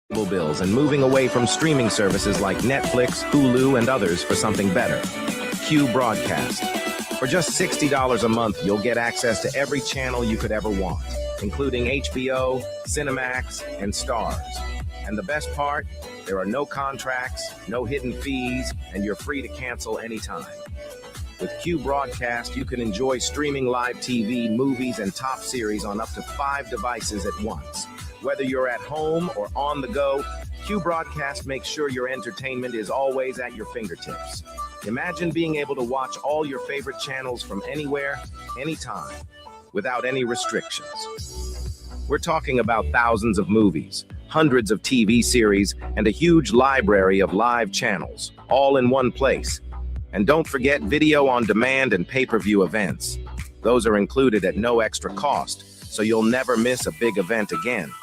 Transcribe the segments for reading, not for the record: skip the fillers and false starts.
bills and moving away from streaming services like Netflix, Hulu, and others for something better. Q Broadcast. For just $60 a month, you'll get access to every channel you could ever want, including HBO, Cinemax, and Stars. And the best part, there are no contracts, no hidden fees, and you're free to cancel anytime. With Q Broadcast, you can enjoy streaming live TV, movies, and top series on up to 5 devices at once. Whether you're at home or on the go, Q Broadcast makes sure your entertainment is always at your fingertips. Imagine being able to watch all your favorite channels from anywhere, anytime, without any restrictions. We're talking about thousands of movies, hundreds of TV series, and a huge library of live channels, all in one place. And don't forget video on demand and pay-per-view events. Those are included at no extra cost, so you'll never miss a big event again.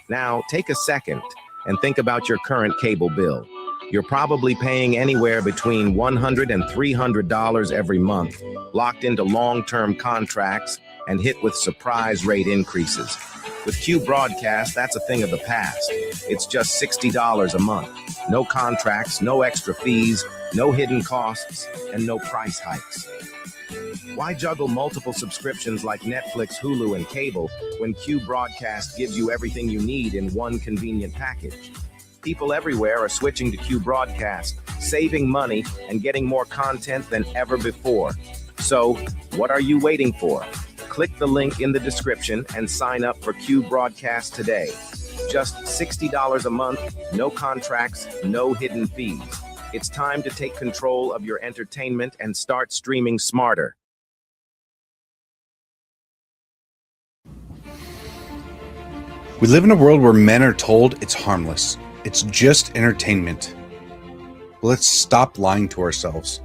Now, take a second and think about your current cable bill. You're probably paying anywhere between $100 and $300 every month, locked into long-term contracts and hit with surprise rate increases. With Q Broadcast, that's a thing of the past. It's just $60 a month. No contracts, no extra fees, no hidden costs, and no price hikes. Why juggle multiple subscriptions like Netflix, Hulu, and cable when Q Broadcast gives you everything you need in one convenient package? People everywhere are switching to Q Broadcast, saving money and getting more content than ever before. So, what are you waiting for? Click the link in the description and sign up for Q Broadcast today. Just $60 a month, no contracts, no hidden fees. It's time to take control of your entertainment and start streaming smarter. We live in a world where men are told it's harmless. It's just entertainment. But let's stop lying to ourselves.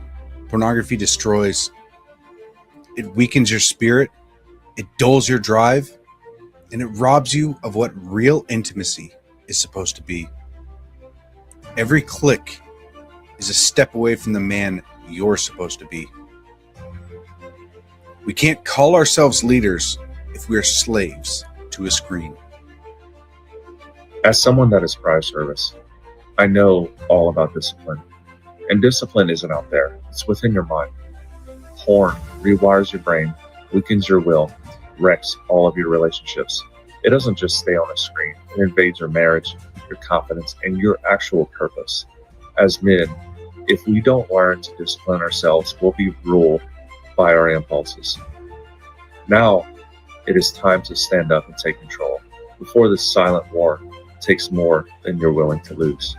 Pornography destroys. It weakens your spirit. It dulls your drive. And it robs you of what real intimacy is supposed to be. Every click is a step away from the man you're supposed to be. We can't call ourselves leaders if we are slaves to a screen. As someone that is prior service, I know all about discipline. And discipline isn't out there, it's within your mind. Porn rewires your brain, weakens your will, wrecks all of your relationships. It doesn't just stay on a screen, it invades your marriage, your confidence, and your actual purpose. As men, if we don't learn to discipline ourselves, we'll be ruled by our impulses. Now, it is time to stand up and take control before this silent war takes more than you're willing to lose.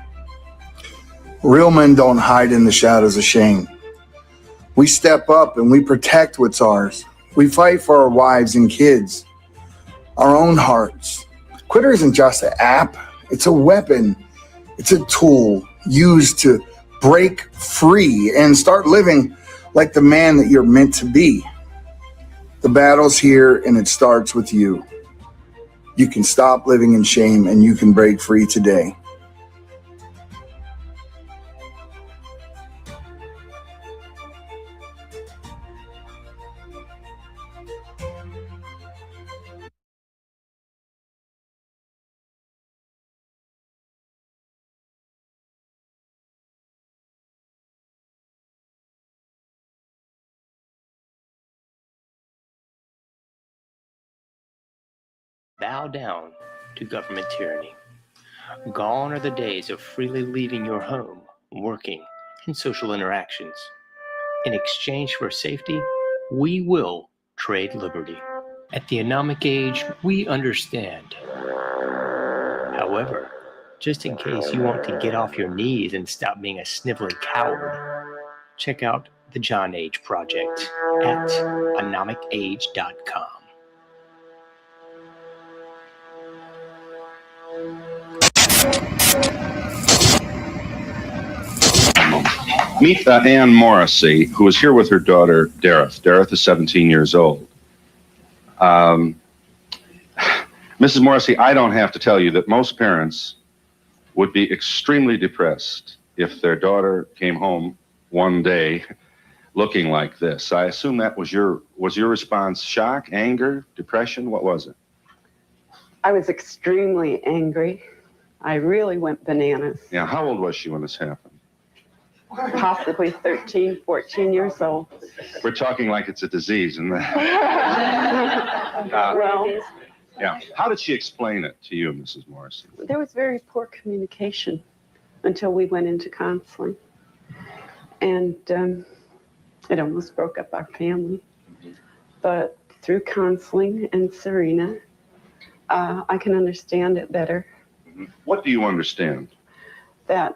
Real men don't hide in the shadows of shame. We step up and we protect what's ours. We fight for our wives and kids, our own hearts. Twitter isn't just an app, it's a weapon. It's a tool used to break free and start living like the man that you're meant to be. The battle's here and it starts with you. You can stop living in shame and you can break free today. Bow down to government tyranny. Gone are the days of freely leaving your home, working, and social interactions. In exchange for safety, we will trade liberty. At the anomic age, we understand. However, just in case you want to get off your knees and stop being a sniveling coward, check out the John Age Project at anomicage.com. Meet Ann Morrissey, who is here with her daughter, Dareth. Dareth is 17 years old. Mrs. Morrissey, I don't have to tell you that most parents would be extremely depressed if their daughter came home one day looking like this. I assume that was your response shock, anger, depression? What was it? I was extremely angry. I really went bananas. Yeah, how old was she when this happened? Possibly 13, 14 years old. We're talking like it's a disease, and Well, yeah. How did she explain it to you, Mrs. Morrison? there was very poor communication until we went into counseling. And it almost broke up our family. But through counseling and Serena, I can understand it better. What do you understand? That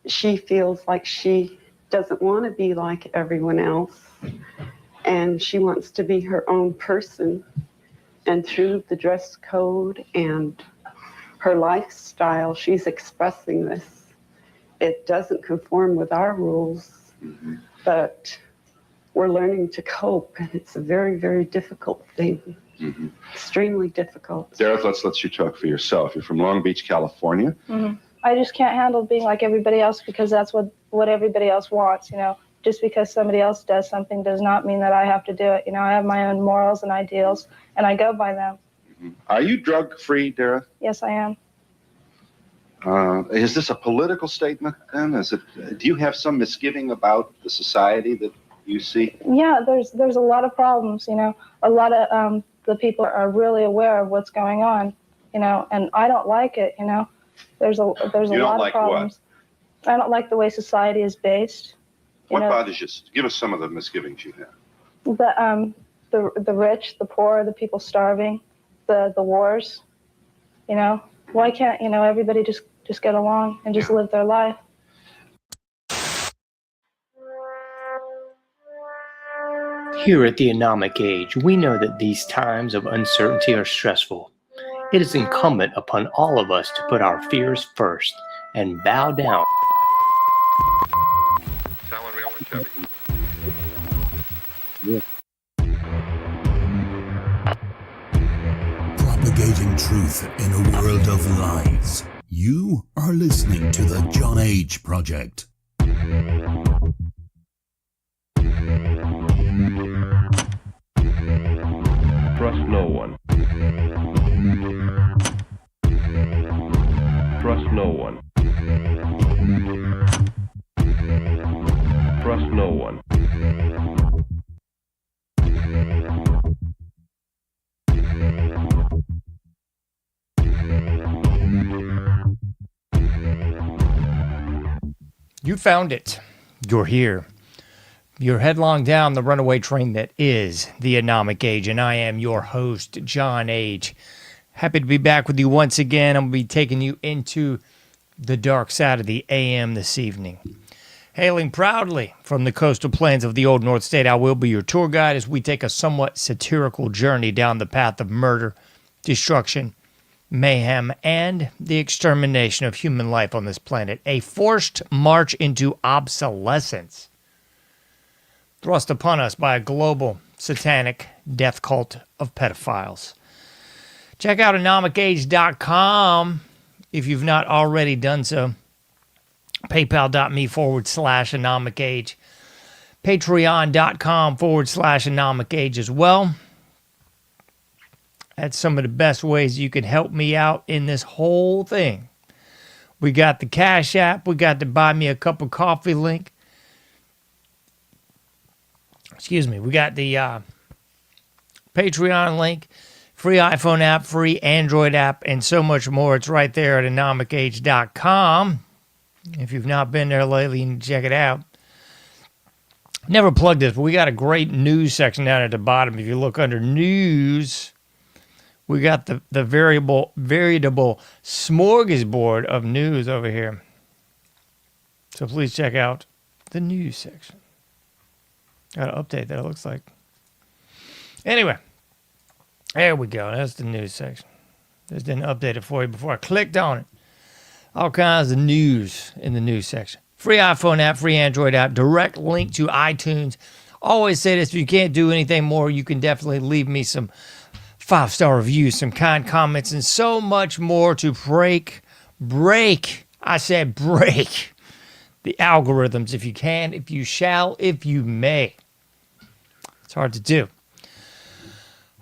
she feels like she doesn't want to be like everyone else, and she wants to be her own person. And through the dress code and her lifestyle, she's expressing this. It doesn't conform with our rules, but we're learning to cope, and it's a very, very difficult thing. Extremely difficult. Dareth, let's let you talk for yourself. You're from Long Beach, California. I just can't handle being like everybody else because that's what everybody else wants, you know. Just because somebody else does something does not mean that I have to do it. You know, I have my own morals and ideals, and I go by them. Are you drug-free, Dareth? Yes, I am. Is this a political statement then? Do you have some misgiving about the society that you see? Yeah, there's a lot of problems, you know. A lot of the people are really aware of what's going on, you know, and I don't like it, you know. There's a lot of problems. What? I don't like the way society is based. What bothers you? Give us some of the misgivings you have. The rich, the poor, the people starving, the wars, you know. Why can't, you know, everybody just get along and just live their life? Here at the Anomic Age, we know that these times of uncertainty are stressful. It is incumbent upon all of us to put our fears first and bow down. Propagating truth in a world of lies. You are listening to the John Age Project. Trust no one. Trust no one. Trust no one. You found it. You're here. You're headlong down the runaway train that is the Anomic Age, and I am your host, John Age. Happy to be back with you once again. I'm going to be taking you into the dark side of the AM this evening. Hailing proudly from the coastal plains of the Old North State, I will be your tour guide as we take a somewhat satirical journey down the path of murder, destruction, mayhem, and the extermination of human life on this planet. A forced march into obsolescence thrust upon us by a global satanic death cult of pedophiles. Check out anomicage.com if you've not already done so. PayPal.me/anomicage. Patreon.com/anomicage as well. That's some of the best ways you can help me out in this whole thing. We got the Cash App. We got the Buy Me a Cup of Coffee link. Excuse me. We got the Patreon link, free iPhone app, free Android app, and so much more. It's right there at anomicage.com. If you've not been there lately, you can check it out. Never plugged this, but we got a great news section down at the bottom. If you look under news, we got the veritable smorgasbord of news over here. So please check out the news section. Got to update that, it looks like. Anyway, there we go. That's the news section. Just didn't update it for you before I clicked on it. All kinds of news in the news section. Free iPhone app, free Android app, direct link to iTunes. Always say this, if you can't do anything more, you can definitely leave me some 5-star reviews, some kind comments, and so much more to break the algorithms if you can, if you shall, if you may. It's hard to do.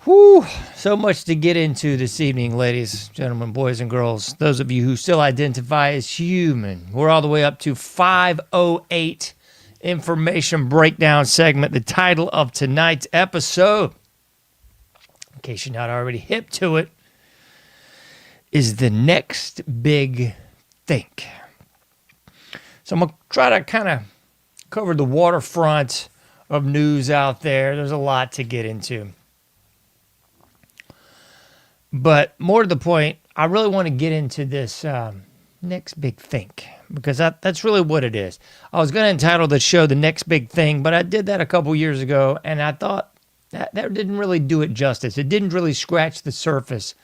Whew, so much to get into this evening, ladies, gentlemen, boys, and girls. Those of you who still identify as human. We're all the way up to 508 information breakdown segment. The title of tonight's episode, in case you're not already hip to it, is The Next Big Think. So I'm going to try to kind of cover the waterfront of news out there. There's a lot to get into. But more to the point, I really want to get into this next big think, because that's really what it is. I was going to entitle the show The Next Big Thing, but I did that a couple years ago, and I thought that didn't really do it justice. It didn't really scratch the surface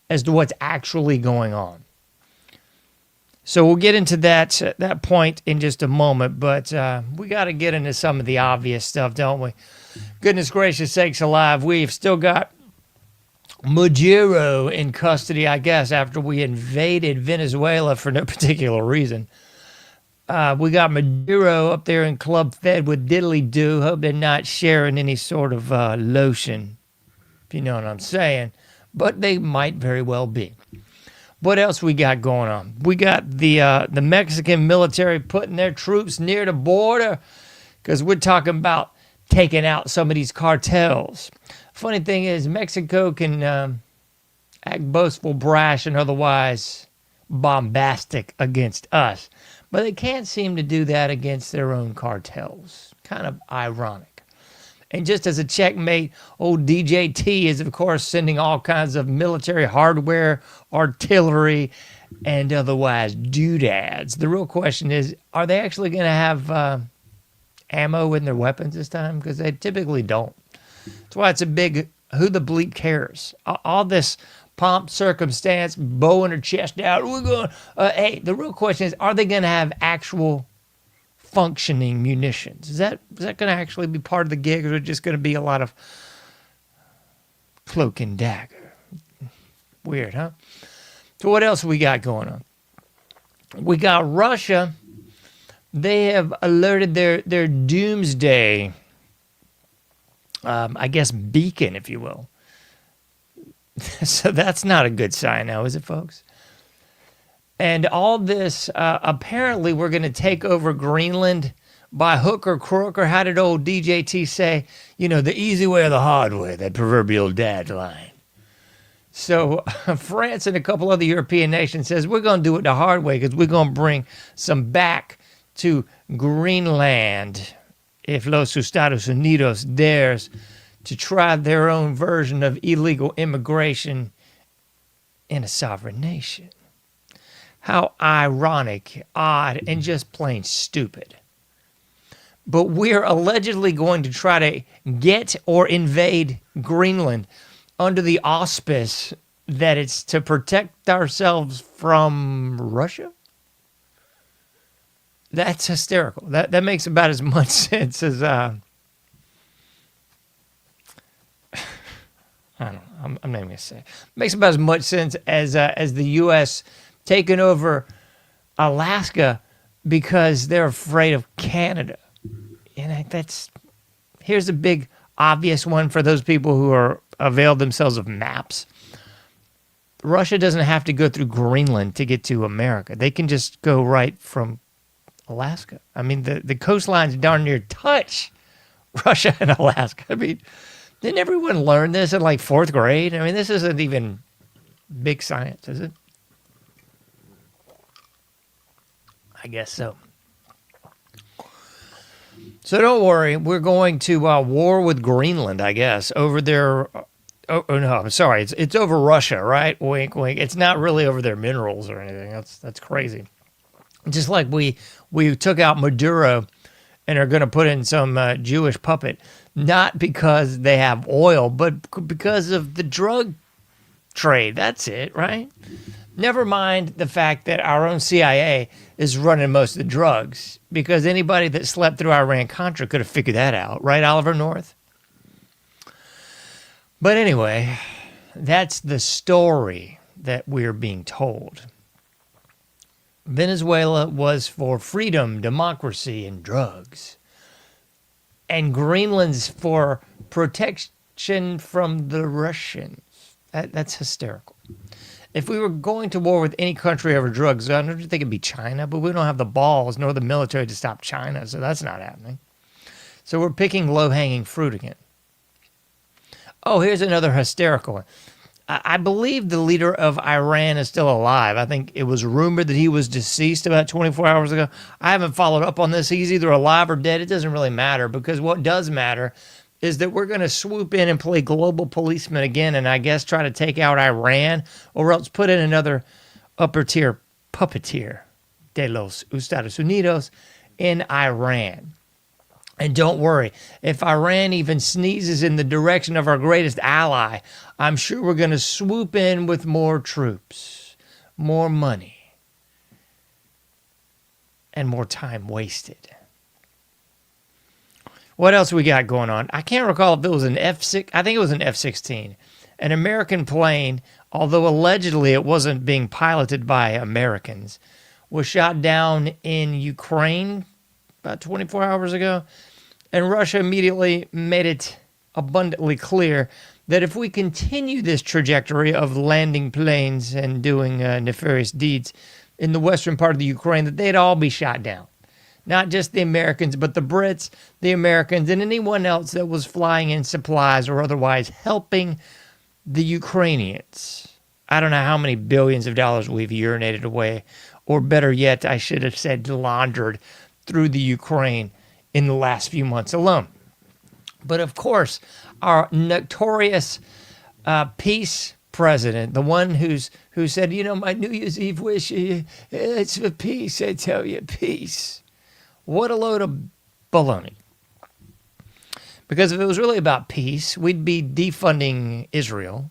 as to what's actually going on. So we'll get into that point in just a moment, but we got to get into some of the obvious stuff, don't we? Goodness gracious sakes alive, we've still got Maduro in custody, I guess, after we invaded Venezuela for no particular reason. We got Maduro up there in Club Fed with Diddly Doo. Hope they're not sharing any sort of lotion, if you know what I'm saying. But they might very well be. What else we got going on? We got the Mexican military putting their troops near the border, because we're talking about taking out some of these cartels. Funny thing is, Mexico can act boastful, brash, and otherwise bombastic against us, but they can't seem to do that against their own cartels. Kind of ironic. And just as a checkmate, old DJT is, of course, sending all kinds of military hardware, artillery, and otherwise doodads. The real question is, are they actually going to have ammo in their weapons this time? Because they typically don't. That's why it's a big who the bleep cares. All this pomp, circumstance, bowing her chest out. We're going. Hey, the real question is: are they going to have actual functioning munitions? Is that going to actually be part of the gig, or is it just going to be a lot of cloak and dagger? Weird, huh? So what else we got going on? We got Russia. They have alerted their doomsday, I guess, beacon, if you will. So that's not a good sign now, is it, folks? And all this, apparently we're going to take over Greenland by hook or crook, or how did old DJT say? You know, the easy way or the hard way, that proverbial dad line. So France and a couple other European nations says we're going to do it the hard way, because we're going to bring some back to Greenland, if Los Estados Unidos dares to try their own version of illegal immigration in a sovereign nation. How ironic, odd, and just plain stupid. But we're allegedly going to try to get or invade Greenland under the auspice that it's to protect ourselves from Russia? That's hysterical. That makes about as much sense as I don't know. I'm not even gonna say it. Makes about as much sense as the U.S. taking over Alaska because they're afraid of Canada. And here's a big obvious one for those people who are availed themselves of maps. Russia doesn't have to go through Greenland to get to America. They can just go right from Alaska. I mean, the coastlines darn near touch Russia and Alaska. I mean, didn't everyone learn this in like 4th grade? I mean, this isn't even big science, is it? I guess so. So don't worry. We're going to war with Greenland, I guess, over their... Oh, no, I'm sorry. It's over Russia, right? Wink, wink. It's not really over their minerals or anything. That's crazy. Just like we took out Maduro and are going to put in some Jewish puppet, not because they have oil, but because of the drug trade. That's it, right? Never mind the fact that our own CIA is running most of the drugs, because anybody that slept through Iran-Contra could have figured that out, right, Oliver North? But anyway, that's the story that we're being told. Venezuela was for freedom, democracy, and drugs. And Greenland's for from the Russians. That's hysterical. If we were going to war with any country over drugs, I don't think it'd be China, but we don't have the balls nor the military to stop China, so that's not happening. So we're picking low-hanging fruit again. Oh, here's another hysterical one. I believe the leader of Iran is still alive. I think it was rumored that he was deceased about 24 hours ago. I haven't followed up on this. He's either alive or dead. It doesn't really matter, because what does matter is that we're going to swoop in and play global policeman again, and I guess try to take out Iran, or else put in another upper tier puppeteer de los Estados Unidos in Iran. And don't worry, if Iran even sneezes in the direction of our greatest ally, I'm sure we're going to swoop in with more troops, more money, and more time wasted. What else we got going on? I can't recall if it was an F-6. I think it was an F-16. An American plane, although allegedly it wasn't being piloted by Americans, was shot down in Ukraine about 24 hours ago. And Russia immediately made it abundantly clear that if we continue this trajectory of landing planes and doing nefarious deeds in the western part of the Ukraine, that they'd all be shot down. Not just the Americans, but the Brits, the Americans, and anyone else that was flying in supplies or otherwise helping the Ukrainians. I don't know how many billions of dollars we've urinated away, or better yet, I should have said laundered through the Ukraine in the last few months alone. But of course, our notorious peace president, the one who said, my New Year's Eve wish, it's for peace, I tell you, peace. What a load of baloney. Because if it was really about peace, we'd be defunding Israel,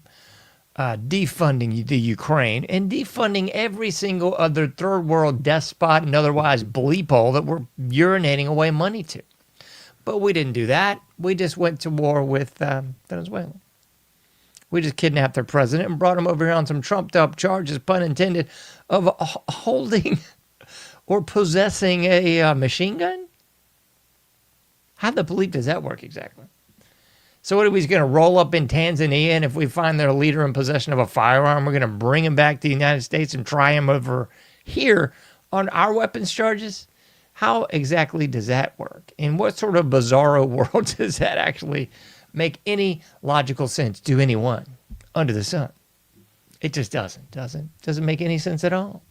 defunding the Ukraine, and defunding every single other third world despot and otherwise bleephole that we're urinating away money to. But we didn't do that. We just went to war with Venezuela. We just kidnapped their president and brought him over here on some trumped-up charges, pun intended, of holding or possessing a machine gun? How the bleep does that work exactly? So what are we going to roll up in Tanzania, and if we find their leader in possession of a firearm, we're going to bring him back to the United States and try him over here on our weapons charges? How exactly does that work? In what sort of bizarro world does that actually make any logical sense to anyone under the sun? It just doesn't make any sense at all.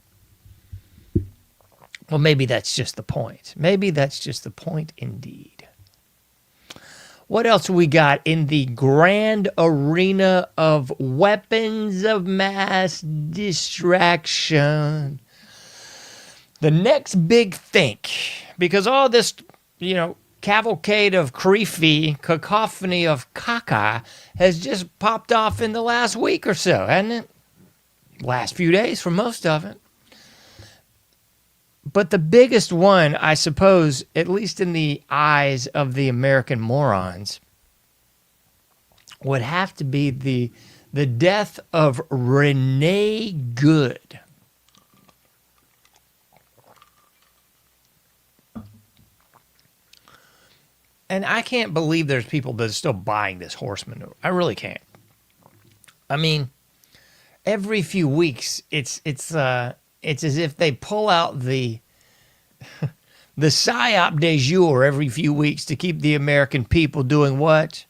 Well, maybe that's just the point. Maybe that's just the point indeed. What else we got in the grand arena of weapons of mass distraction? The next big think, because all this, cavalcade of cacophony of caca has just popped off in the last week or so, hasn't it? Last few days for most of it. But the biggest one, I suppose, at least in the eyes of the American morons, would have to be the death of Renee Good. And I can't believe there's people that are still buying this horse manure. I really can't. I mean, every few weeks, it's as if they pull out the psyop de jour every few weeks to keep the American people doing what?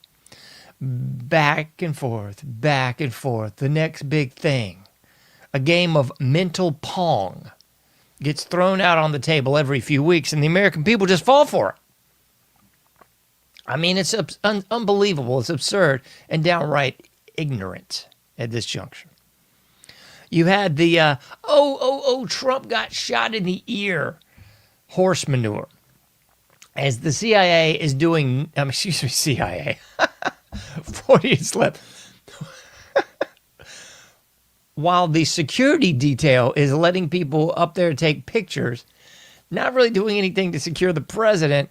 Back and forth, the next big thing. A game of mental pong gets thrown out on the table every few weeks, and the American people just fall for it. I mean, it's unbelievable. It's absurd and downright ignorant at this juncture. You had the, Trump got shot in the ear horse manure. As the CIA is doing, CIA. Freudian slip. While the security detail is letting people up there take pictures, not really doing anything to secure the president,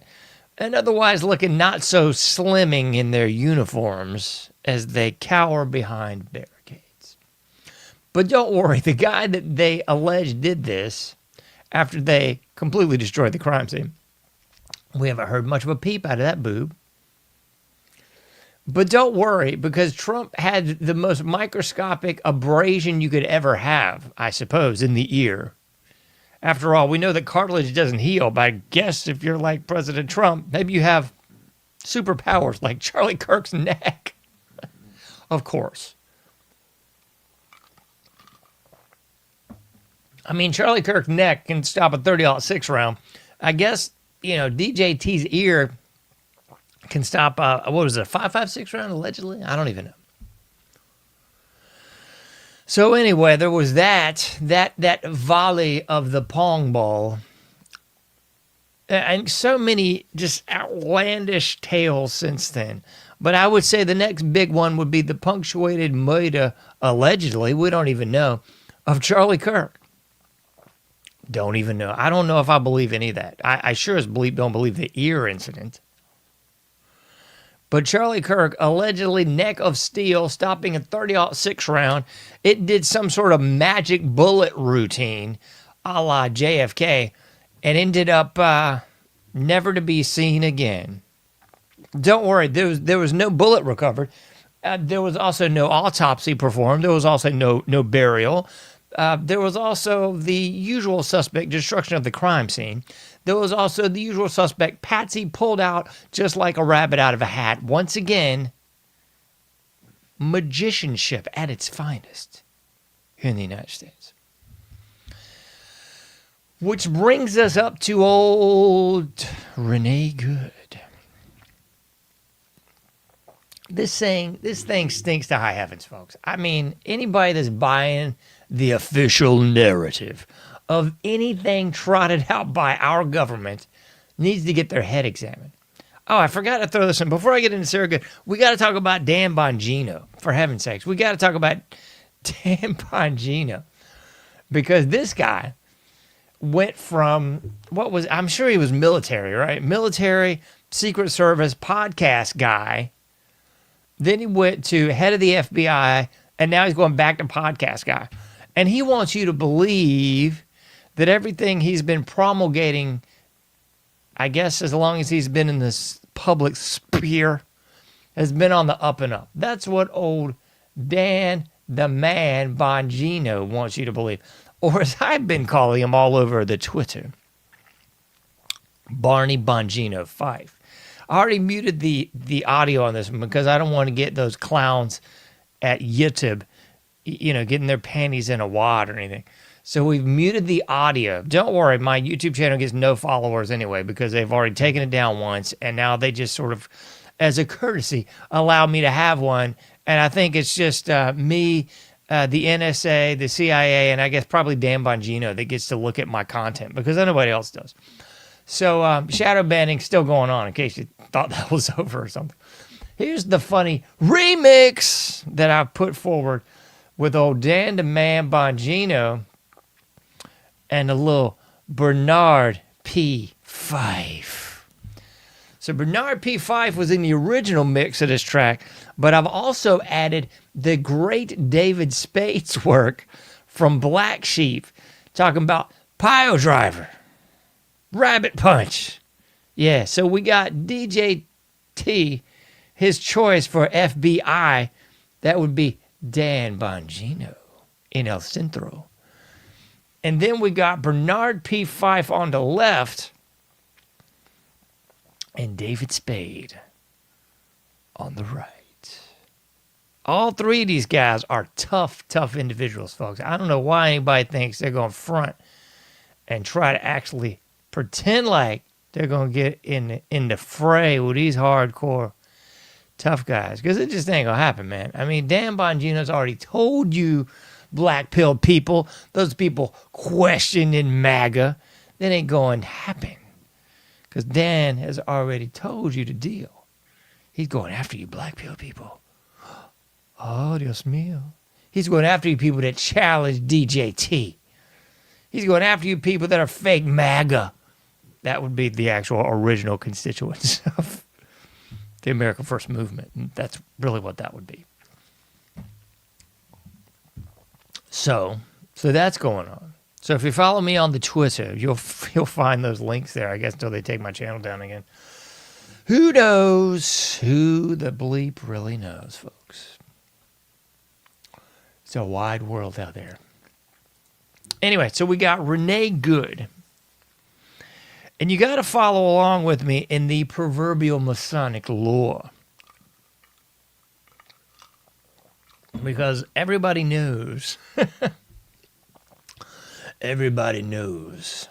and otherwise looking not so slimming in their uniforms as they cower behind barricades. But don't worry, the guy that they allege did this after they completely destroyed the crime scene, we haven't heard much of a peep out of that boob. But don't worry, because Trump had the most microscopic abrasion you could ever have, I suppose, in the ear. After all, we know that cartilage doesn't heal, but I guess if you're like President Trump, maybe you have superpowers like Charlie Kirk's neck. Of course. I mean, Charlie Kirk's neck can stop a 30-06 round. I guess, DJT's ear can stop, what was it, a 5.56 round, allegedly? I don't even know. So anyway, there was that volley of the pong ball. And so many just outlandish tales since then. But I would say the next big one would be the punctuated murder, allegedly, we don't even know, of Charlie Kirk. Don't even know. I don't know if I believe any of that. I sure as don't believe the ear incident. But Charlie Kirk allegedly neck of steel, stopping a 30-06 round. It did some sort of magic bullet routine, a la JFK, and ended up never to be seen again. Don't worry, there was no bullet recovered. There was also no autopsy performed. There was also no burial. There was also the usual suspect destruction of the crime scene. There was also the usual suspect Patsy pulled out just like a rabbit out of a hat. Once again, magicianship at its finest here in the United States. Which brings us up to old Renee Good. This thing stinks to high heavens, folks. I mean, anybody that's buying the official narrative of anything trotted out by our government needs to get their head examined. Oh, I forgot to throw this in. Before I get into Sarah Good, we got to talk about Dan Bongino, for heaven's sakes. We got to talk about Dan Bongino. Because this guy went from, I'm sure he was military, right? Military, Secret Service, podcast guy. Then he went to head of the FBI, and now he's going back to podcast guy. And he wants you to believe that everything he's been promulgating, I guess as long as he's been in this public sphere, has been on the up and up. That's what old Dan the Man Bongino wants you to believe. Or as I've been calling him all over the Twitter, Barney Bongino 5. I already muted the audio on this one because I don't want to get those clowns at YouTube, getting their panties in a wad or anything. So we've muted the audio. Don't worry, my YouTube channel gets no followers anyway because they've already taken it down once, and now they just sort of, as a courtesy, allow me to have one. And I think it's just me, the NSA, the CIA, and I guess probably Dan Bongino that gets to look at my content because nobody else does. So shadow banning still going on in case you thought that was over or something. Here's the funny remix that I put forward with old Dan the Man Bongino and a little Bernard P. Fife. So Bernard P. Fife was in the original mix of this track, but I've also added the great David Spade's work from Black Sheep, talking about pile driver, rabbit punch. Yeah, so we got DJ T, his choice for FBI, that would be Dan Bongino in El Centro. And then we got Bernard P. Fife on the left and David Spade on the right. All three of these guys are tough individuals, folks. I don't know why anybody thinks they're going to front and try to actually pretend like they're going to get in the fray with these hardcore tough guys, because it just ain't going to happen, man. I mean, Dan Bongino's already told you, black pill people, those people questioning MAGA, that ain't going to happen. Because Dan has already told you the deal. He's going after you, black pill people. Oh, Dios mío. He's going after you people that challenge DJT. He's going after you people that are fake MAGA. That would be the actual original constituents of the America First movement. And that's really what that would be. So that's going on. So if you follow me on the Twitter, you'll find those links there, I guess, until they take my channel down again. Who knows? Who the bleep really knows, folks? It's a wide world out there. Anyway, so we got Renee Good. And you got to follow along with me in the proverbial Masonic lore. Because everybody knows. Everybody knows.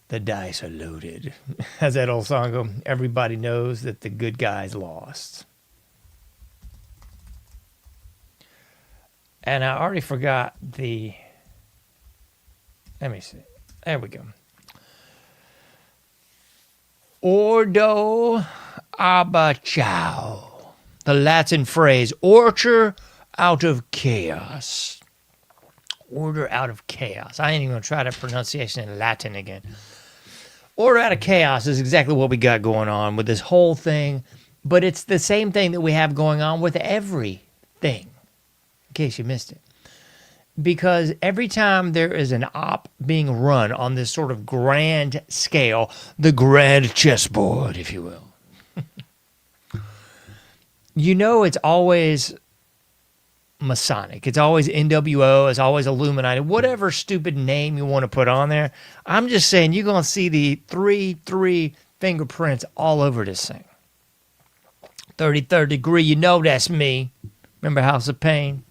The dice are loaded. As that old song goes, everybody knows that the good guys lost. And I already forgot the... Let me see. There we go. Ordo abachao. The Latin phrase, order out of chaos. Order out of chaos. I ain't even going to try the pronunciation in Latin again. Order out of chaos is exactly what we got going on with this whole thing. But it's the same thing that we have going on with everything. In case you missed it. Because every time there is an op being run on this sort of grand scale, the grand chessboard, if you will, you know it's always Masonic. It's always NWO. It's always Illuminati. Whatever stupid name you want to put on there. I'm just saying you're going to see the three fingerprints all over this thing. 33rd degree, you know that's me. Remember House of Pain?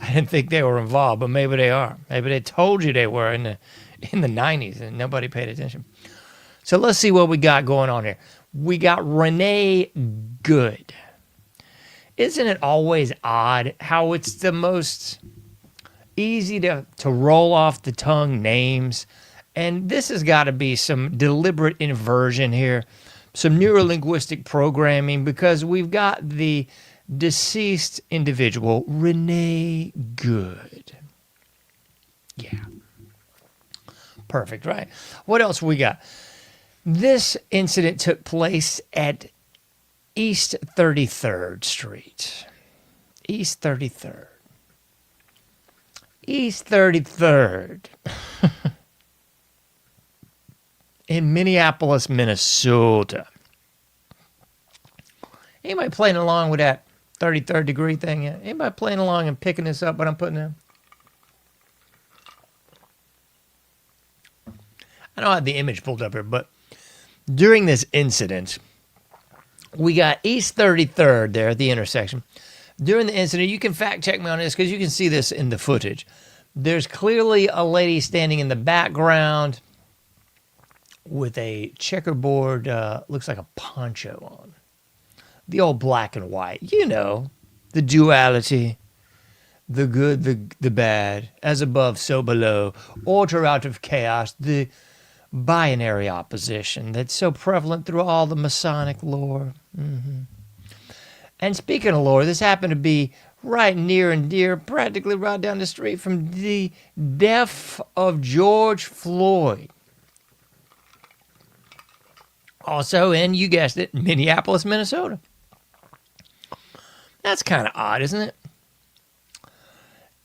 I didn't think they were involved, but maybe they are. Maybe they told you they were in the 90s and nobody paid attention. So let's see what we got going on here. We got Renee Good. Isn't it always odd how it's the most easy to roll off the tongue names? And this has got to be some deliberate inversion here, some neurolinguistic programming, because we've got the deceased individual, Renee Good. Yeah. Perfect, right? What else we got? This incident took place at East 33rd Street. East 33rd. East 33rd. In Minneapolis, Minnesota. Anybody playing along with that 33rd degree thing yet? Anybody playing along and picking this up, what I'm putting in? I don't have the image pulled up here, but during this incident, we got East 33rd there at the intersection. During the incident, you can fact check me on this because you can see this in the footage. There's clearly a lady standing in the background with a checkerboard, looks like a poncho on. The old black and white, you know, the duality, the good, the bad, as above, so below, order out of chaos, the binary opposition that's so prevalent through all the Masonic lore. Mm-hmm. And speaking of lore, this happened to be right near and dear, practically right down the street from the death of George Floyd. Also in, you guessed it, Minneapolis, Minnesota. That's kind of odd, isn't it?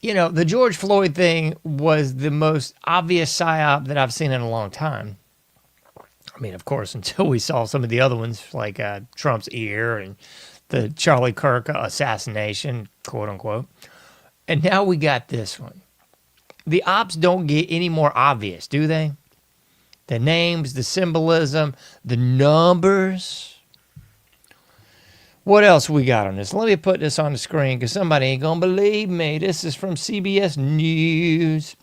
You know, the George Floyd thing was the most obvious psyop that I've seen in a long time. I mean, of course, until we saw some of the other ones, like Trump's ear and the Charlie Kirk assassination, quote unquote. And now we got this one. The ops don't get any more obvious, do they? The names, the symbolism, the numbers. What else we got on this? Let me put this on the screen because somebody ain't going to believe me. This is from CBS News.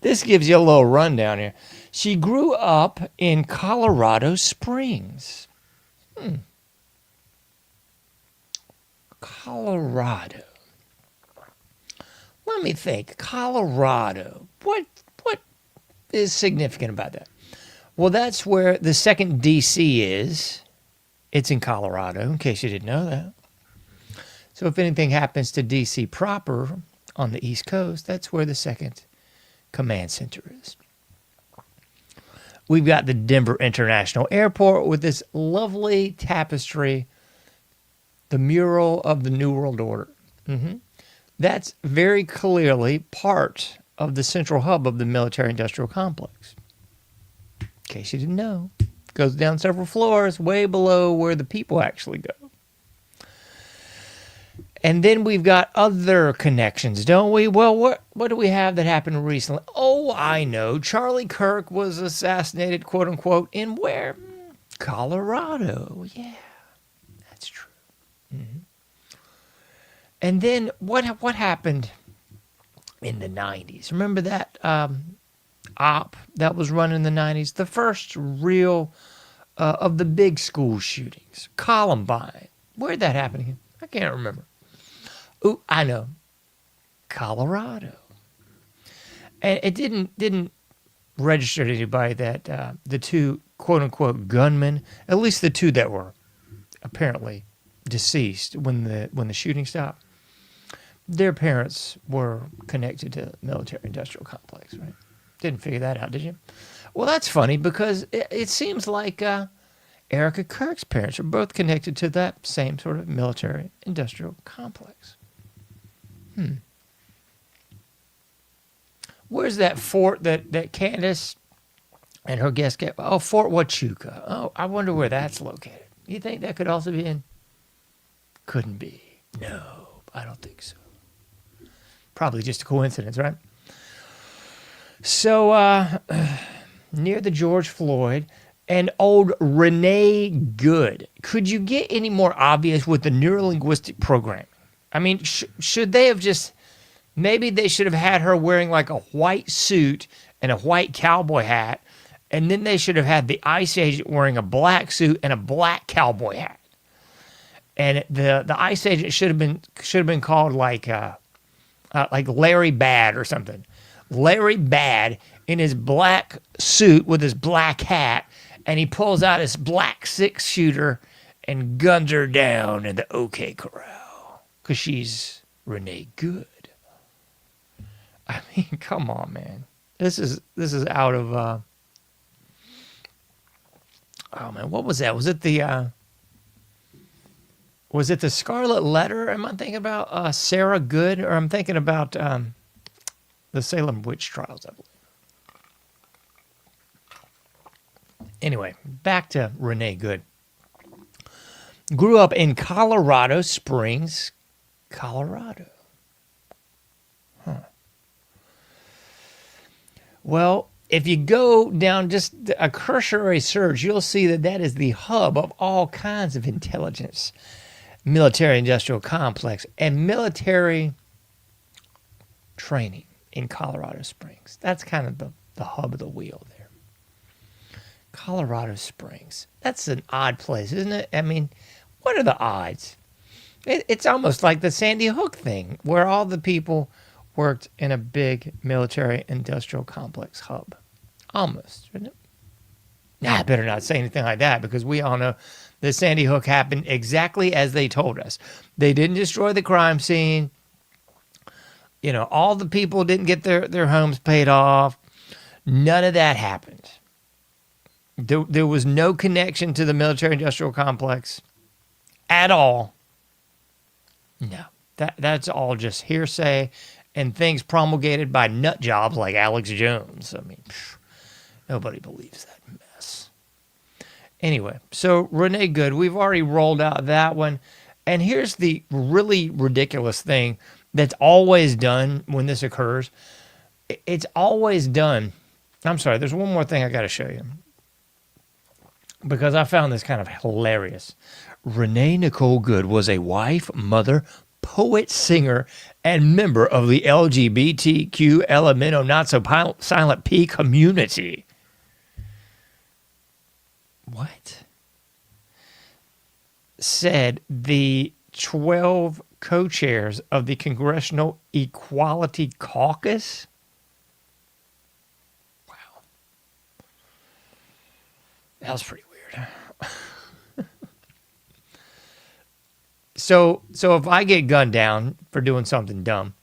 This gives you a little rundown here. She grew up in Colorado Springs. Colorado. Let me think. Colorado. What is significant about that? Well, that's where the second DC is. It's in Colorado, in case you didn't know that. So if anything happens to DC proper on the East Coast, that's where the second command center is. We've got the Denver International Airport with this lovely tapestry, the mural of the New World Order. That's very clearly part of the central hub of the military-industrial complex. In case you didn't know, Goes down several floors, way below where the people actually go. And then we've got other connections, don't we? Well, what do we have that happened recently? Oh, I know. Charlie Kirk was assassinated, quote unquote, in where? Colorado. Yeah, that's true. Mm-hmm. And then what happened in the 90s? Remember that op that was run in the 90s? The first real of the big school shootings. Columbine. Where'd that happen again? I can't remember. Ooh, I know. Colorado. And it didn't register to anybody that the two quote-unquote gunmen, at least the two that were apparently deceased when the shooting stopped, their parents were connected to the military-industrial complex, right? Didn't figure that out, did you? Well, that's funny because it seems like Erica Kirk's parents are both connected to that same sort of military-industrial complex. Where's that fort that Candace and her guest get? Oh, Fort Huachuca. Oh, I wonder where that's located. You think that could also be in? Couldn't be. No, I don't think so. Probably just a coincidence, right? So, near the George Floyd and old Renee Good. Could you get any more obvious with the neurolinguistic programming? I mean, should they have just, maybe they should have had her wearing like a white suit and a white cowboy hat, and then they should have had the ICE agent wearing a black suit and a black cowboy hat. And the ICE agent should have been called like Larry Bad or something. Larry Bad in his black suit with his black hat, and he pulls out his black 6-shooter and guns her down in the OK Corral. Because she's Renee Good. I mean, come on, man. This is out of oh man, what was that? Was it the Scarlet Letter? Am I thinking about Sarah Good, or I'm thinking about the Salem witch trials, I believe. Anyway, back to Renee Good. Grew up in Colorado Springs, Colorado. Well, if you go down just a cursory search, you'll see that is the hub of all kinds of intelligence, military-industrial complex, and military training in Colorado Springs. That's kind of the hub of the wheel there. Colorado Springs. That's an odd place, isn't it? I mean, what are the odds? It's almost like the Sandy Hook thing, where all the people worked in a big military-industrial complex hub. Almost, isn't it? Nah, I better not say anything like that, because we all know that Sandy Hook happened exactly as they told us. They didn't destroy the crime scene. You know, all the people didn't get their homes paid off. None of that happened. There was no connection to the military-industrial complex at all. No, that's all just hearsay and things promulgated by nut jobs like Alex Jones. I mean, nobody believes that mess. Anyway, so Renee Good, we've already rolled out that one. And here's the really ridiculous thing that's always done when this occurs. It's always done. I'm sorry, there's one more thing I got to show you, because I found this kind of hilarious. Renee Nicole Good was a wife, mother, poet, singer, and member of the LGBTQ Elemento Not So Silent P community. What? Said the 12 co-chairs of the Congressional Equality Caucus. Wow. That was pretty weird. So if I get gunned down for doing something dumb,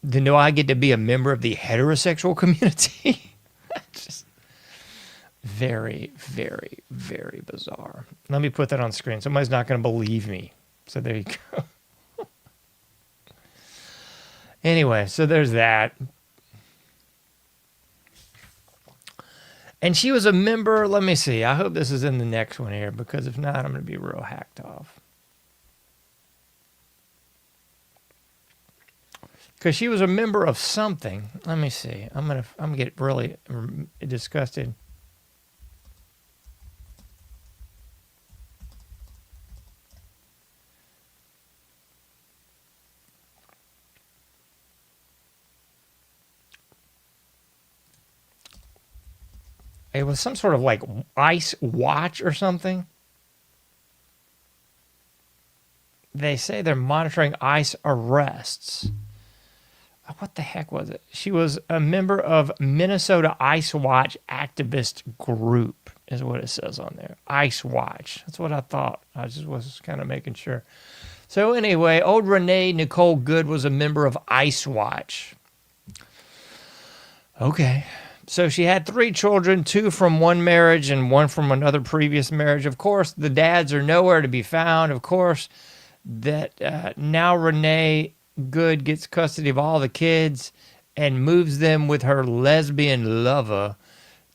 then do I get to be a member of the heterosexual community? Just very, very, very bizarre. Let me put that on screen. Somebody's not going to believe me. So there you go. Anyway, so there's that. And she was a member, let me see, I hope this is in the next one here, because if not, I'm going to be real hacked off. Because she was a member of something. Let me see. I'm gonna get really disgusted. It was some sort of like ice watch or something. They say they're monitoring ICE arrests. What the heck was it? She was a member of Minnesota Ice Watch activist group, is what it says on there. Ice Watch. That's what I thought. I just was kind of making sure. So anyway, old Renee Nicole Good was a member of Ice Watch. Okay. So she had 3 children, 2 from one marriage and 1 from another previous marriage. Of course, the dads are nowhere to be found. Of course, that now Renee Good gets custody of all the kids and moves them with her lesbian lover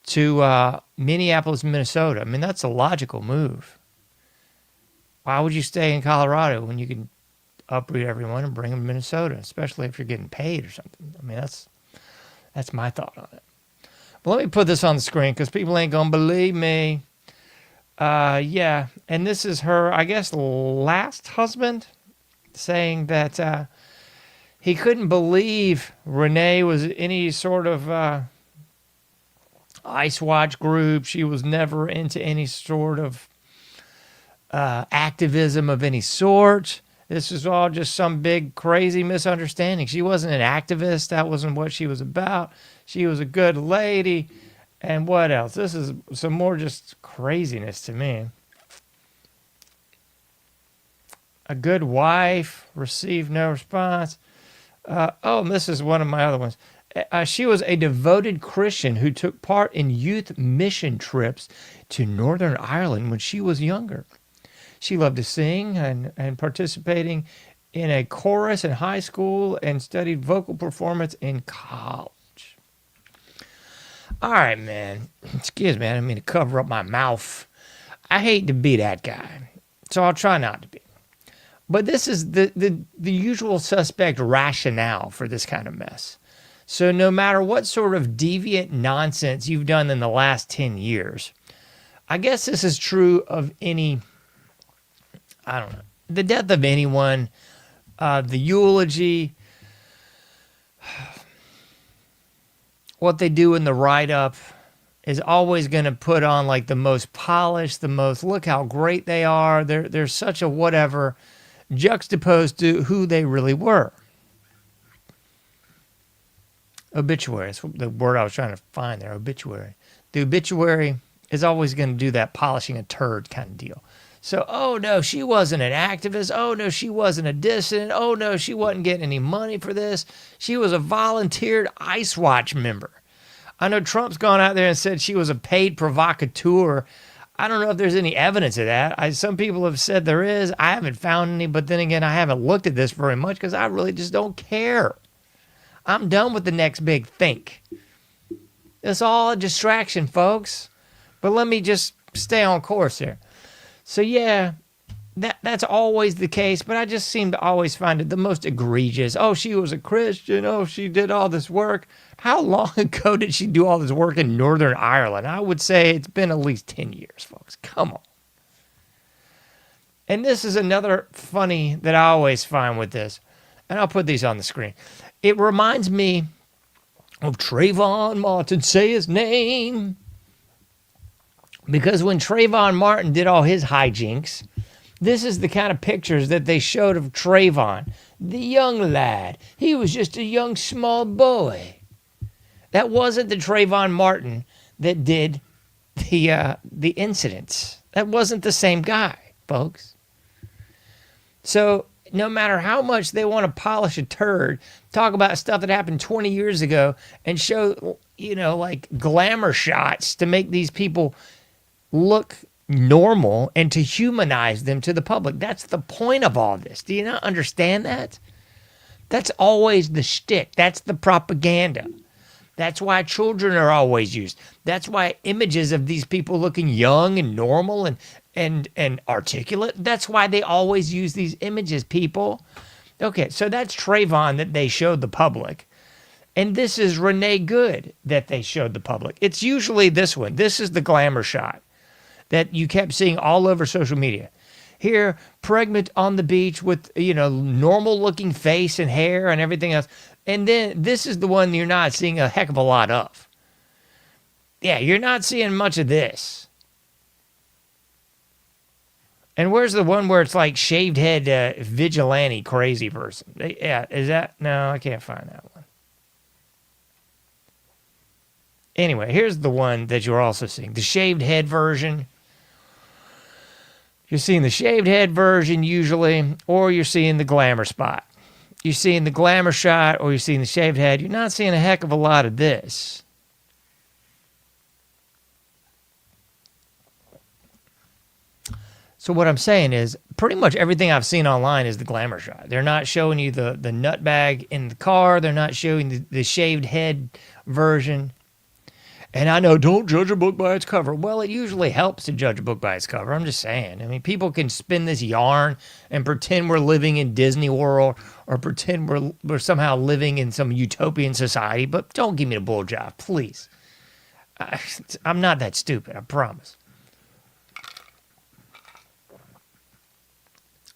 to Minneapolis, Minnesota. I mean, that's a logical move. Why would you stay in Colorado when you can uproot everyone and bring them to Minnesota, especially if you're getting paid or something? I mean, that's my thought on it. But let me put this on the screen because people ain't going to believe me. Yeah, and this is her, I guess, last husband saying that he couldn't believe Renee was any sort of Ice Watch group. She was never into any sort of activism of any sort. This was all just some big crazy misunderstanding. She wasn't an activist. That wasn't what she was about. She was a good lady. And what else? This is some more just craziness to me. A good wife, received no response. And this is one of my other ones. She was a devoted Christian who took part in youth mission trips to Northern Ireland when she was younger. She loved to sing and participating in a chorus in high school and studied vocal performance in college. All right, man. Excuse me, I didn't mean to cover up my mouth. I hate to be that guy, so I'll try not to be. But this is the usual suspect rationale for this kind of mess. So no matter what sort of deviant nonsense you've done in the last 10 years, I guess this is true of any, I don't know, the death of anyone, the eulogy, what they do in the write-up is always going to put on like the most polished, the most, look how great they are. They're such a whatever, juxtaposed to who they really were. Obituary, that's the word I was trying to find there, obituary. The obituary is always going to do that polishing a turd kind of deal. So, oh no, she wasn't an activist. Oh no, she wasn't a dissident. Oh no, she wasn't getting any money for this. She was a volunteered Ice Watch member. I know Trump's gone out there and said she was a paid provocateur. I don't know if there's any evidence of that. Some people have said there is. I haven't found any, but then again, I haven't looked at this very much because I really just don't care. I'm done with the next big think. It's all a distraction, folks. But let me just stay on course here. So yeah, that's always the case, but I just seem to always find it the most egregious. Oh, she was a Christian. Oh, she did all this work. How long ago did she do all this work in Northern Ireland? I would say it's been at least 10 years, folks. Come on. And this is another funny that I always find with this, and I'll put these on the screen. It reminds me of Trayvon Martin. Say his name. Because when Trayvon Martin did all his hijinks, this is the kind of pictures that they showed of Trayvon. The young lad. He was just a young, small boy. That wasn't the Trayvon Martin that did the incidents. That wasn't the same guy, folks. So no matter how much they want to polish a turd, talk about stuff that happened 20 years ago and show, like glamour shots to make these people look normal and to humanize them to the public. That's the point of all this. Do you not understand that? That's always the shtick. That's the propaganda. That's why children are always used. That's why images of these people looking young and normal and articulate, that's why they always use these images, people. Okay, so that's Trayvon that they showed the public. And this is Renee Good that they showed the public. It's usually this one. This is the glamour shot that you kept seeing all over social media. Here, pregnant on the beach with, normal looking face and hair and everything else. And then this is the one you're not seeing a heck of a lot of. Yeah, you're not seeing much of this. And where's the one where it's like shaved head vigilante crazy person? Yeah, is that? No, I can't find that one. Anyway, here's the one that you're also seeing. The shaved head version. You're seeing the shaved head version usually, or you're seeing the glamour spot. You're seeing the glamour shot, or you're seeing the shaved head. You're not seeing a heck of a lot of this. So what I'm saying is, pretty much everything I've seen online is the glamour shot. They're not showing you the nut bag in the car. They're not showing the shaved head version. And I know, don't judge a book by its cover. Well, it usually helps to judge a book by its cover. I'm just saying. I mean, people can spin this yarn and pretend we're living in Disney World or pretend we're somehow living in some utopian society, but don't give me the bull job, please. I'm not that stupid, I promise.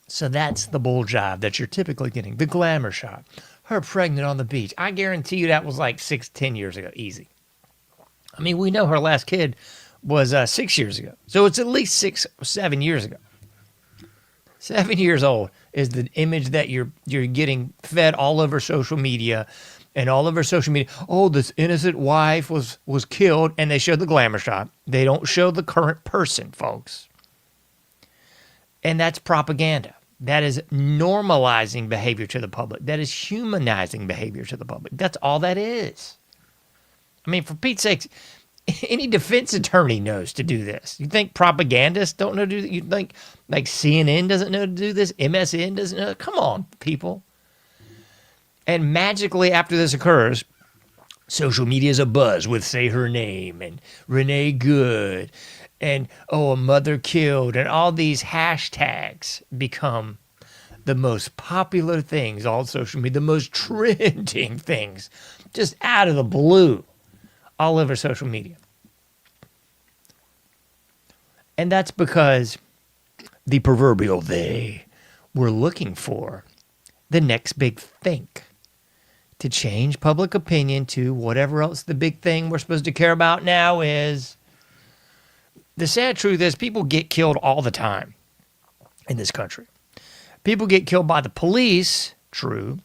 So that's the bull job that you're typically getting, the glamour shot. Her pregnant on the beach. I guarantee you that was like 10 years ago, easy. I mean, we know her last kid was 6 years ago. So it's at least 7 years ago. 7 years old is the image that you're getting fed all over social media and all over social media. Oh, this innocent wife was killed, and they show the glamour shot. They don't show the current person, folks. And that's propaganda. That is normalizing behavior to the public. That is humanizing behavior to the public. That's all that is. I mean, for Pete's sakes, any defense attorney knows to do this. You think propagandists don't know to do this? You think like CNN doesn't know to do this? MSN doesn't know? Come on, people. And magically after this occurs, social media is abuzz with say her name and Renee Good and a mother killed, and all these hashtags become the most popular things on social media, the most trending things, just out of the blue. All over social media. And that's because the proverbial they were looking for the next big thing to change public opinion to whatever else the big thing we're supposed to care about now is. The sad truth is people get killed all the time in this country. People get killed by the police, true.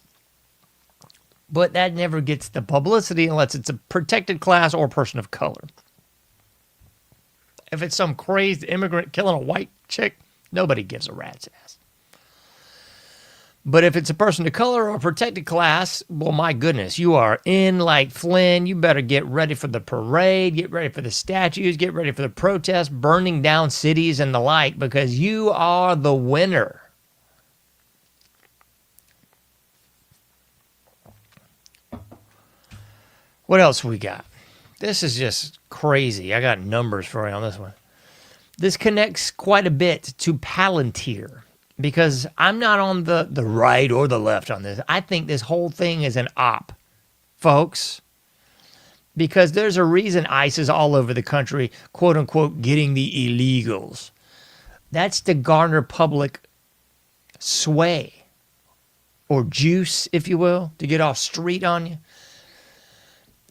But that never gets the publicity unless it's a protected class or a person of color. If it's some crazed immigrant killing a white chick, nobody gives a rat's ass. But if it's a person of color or a protected class, well, my goodness, you are in like Flynn. You better get ready for the parade, get ready for the statues, get ready for the protests, burning down cities and the like, because you are the winner. What else we got? This is just crazy. I got numbers for you on this one. This connects quite a bit to Palantir because I'm not on the right or the left on this. I think this whole thing is an op, folks, because there's a reason ICE is all over the country, quote unquote, getting the illegals. That's to garner public sway or juice, if you will, to get off street on you.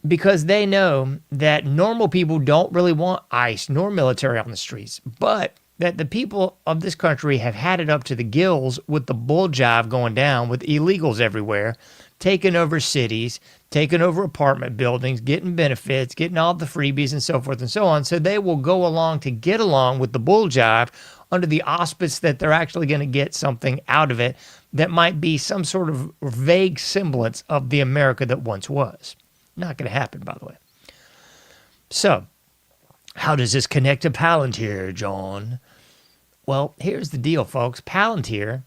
Because they know that normal people don't really want ICE nor military on the streets, but that the people of this country have had it up to the gills with the bull jive going down with illegals everywhere, taking over cities, taking over apartment buildings, getting benefits, getting all the freebies and so forth and so on. So they will go along to get along with the bull jive under the auspice that they're actually going to get something out of it that might be some sort of vague semblance of the America that once was. Not going to happen, by the way. So, how does this connect to Palantir, John? Well, here's the deal, folks. Palantir,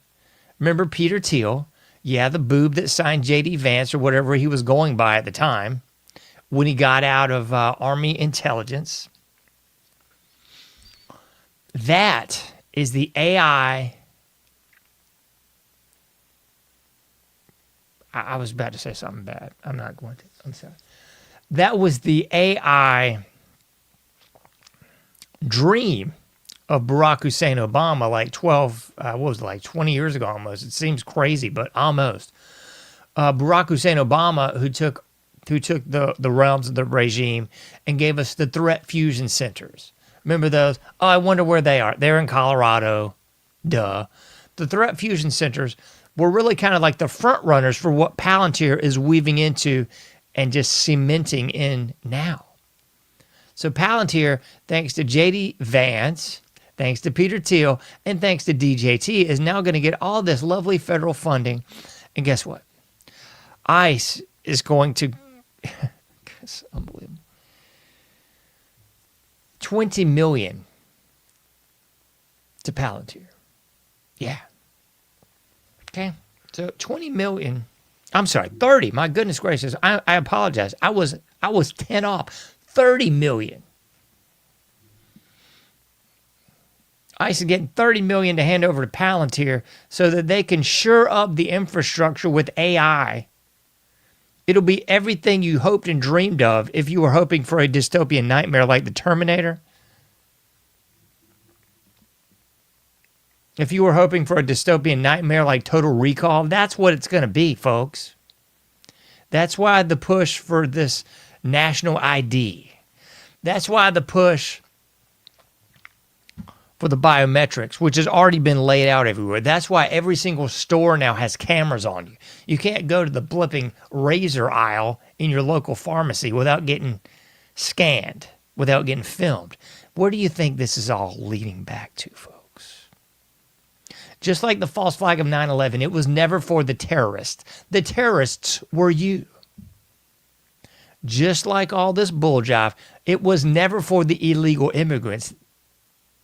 remember Peter Thiel? Yeah, the boob that signed J.D. Vance or whatever he was going by at the time. when he got out of Army intelligence. That is the AI. I was about to say something bad. I'm not going to. I'm sorry. That was the AI dream of Barack Hussein Obama like 20 years ago almost. It seems crazy, but almost. Barack Hussein Obama, who took the realms of the regime and gave us the threat fusion centers. Remember those? Oh, I wonder where they are. They're in Colorado. Duh. The threat fusion centers were really kind of like the front runners for what Palantir is weaving into and just cementing in now. So Palantir, thanks to J.D. Vance, thanks to Peter Thiel, and thanks to DJT, is now going to get all this lovely federal funding. And guess what? ICE is going to... It's unbelievable. $20 million to Palantir. Yeah. Okay. So 20 million. I'm sorry, 30. My goodness gracious. I apologize. I was 10 off. 30 million. ICE is getting 30 million to hand over to Palantir so that they can shore up the infrastructure with AI. It'll be everything you hoped and dreamed of if you were hoping for a dystopian nightmare like the Terminator. If you were hoping for a dystopian nightmare like Total Recall, that's what it's going to be, folks. That's why the push for this national ID. That's why the push for the biometrics, which has already been laid out everywhere. That's why every single store now has cameras on you. You can't go to the blipping razor aisle in your local pharmacy without getting scanned, without getting filmed. Where do you think this is all leading back to, folks? Just like the false flag of 9/11, it was never for the terrorists. The terrorists were you. Just like all this bull jive, it was never for the illegal immigrants.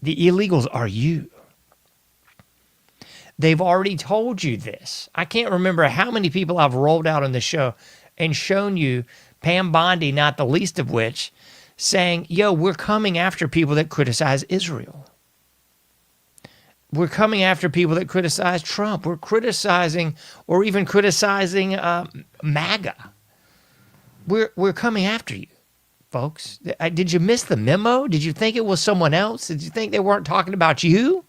The illegals are you. They've already told you this. I can't remember how many people I've rolled out on the show and shown you, Pam Bondi, not the least of which, saying, yo, we're coming after people that criticize Israel. We're coming after people that criticize Trump. We're criticizing or even criticizing MAGA. We're coming after you, folks. Did you miss the memo? Did you think it was someone else? Did you think they weren't talking about you?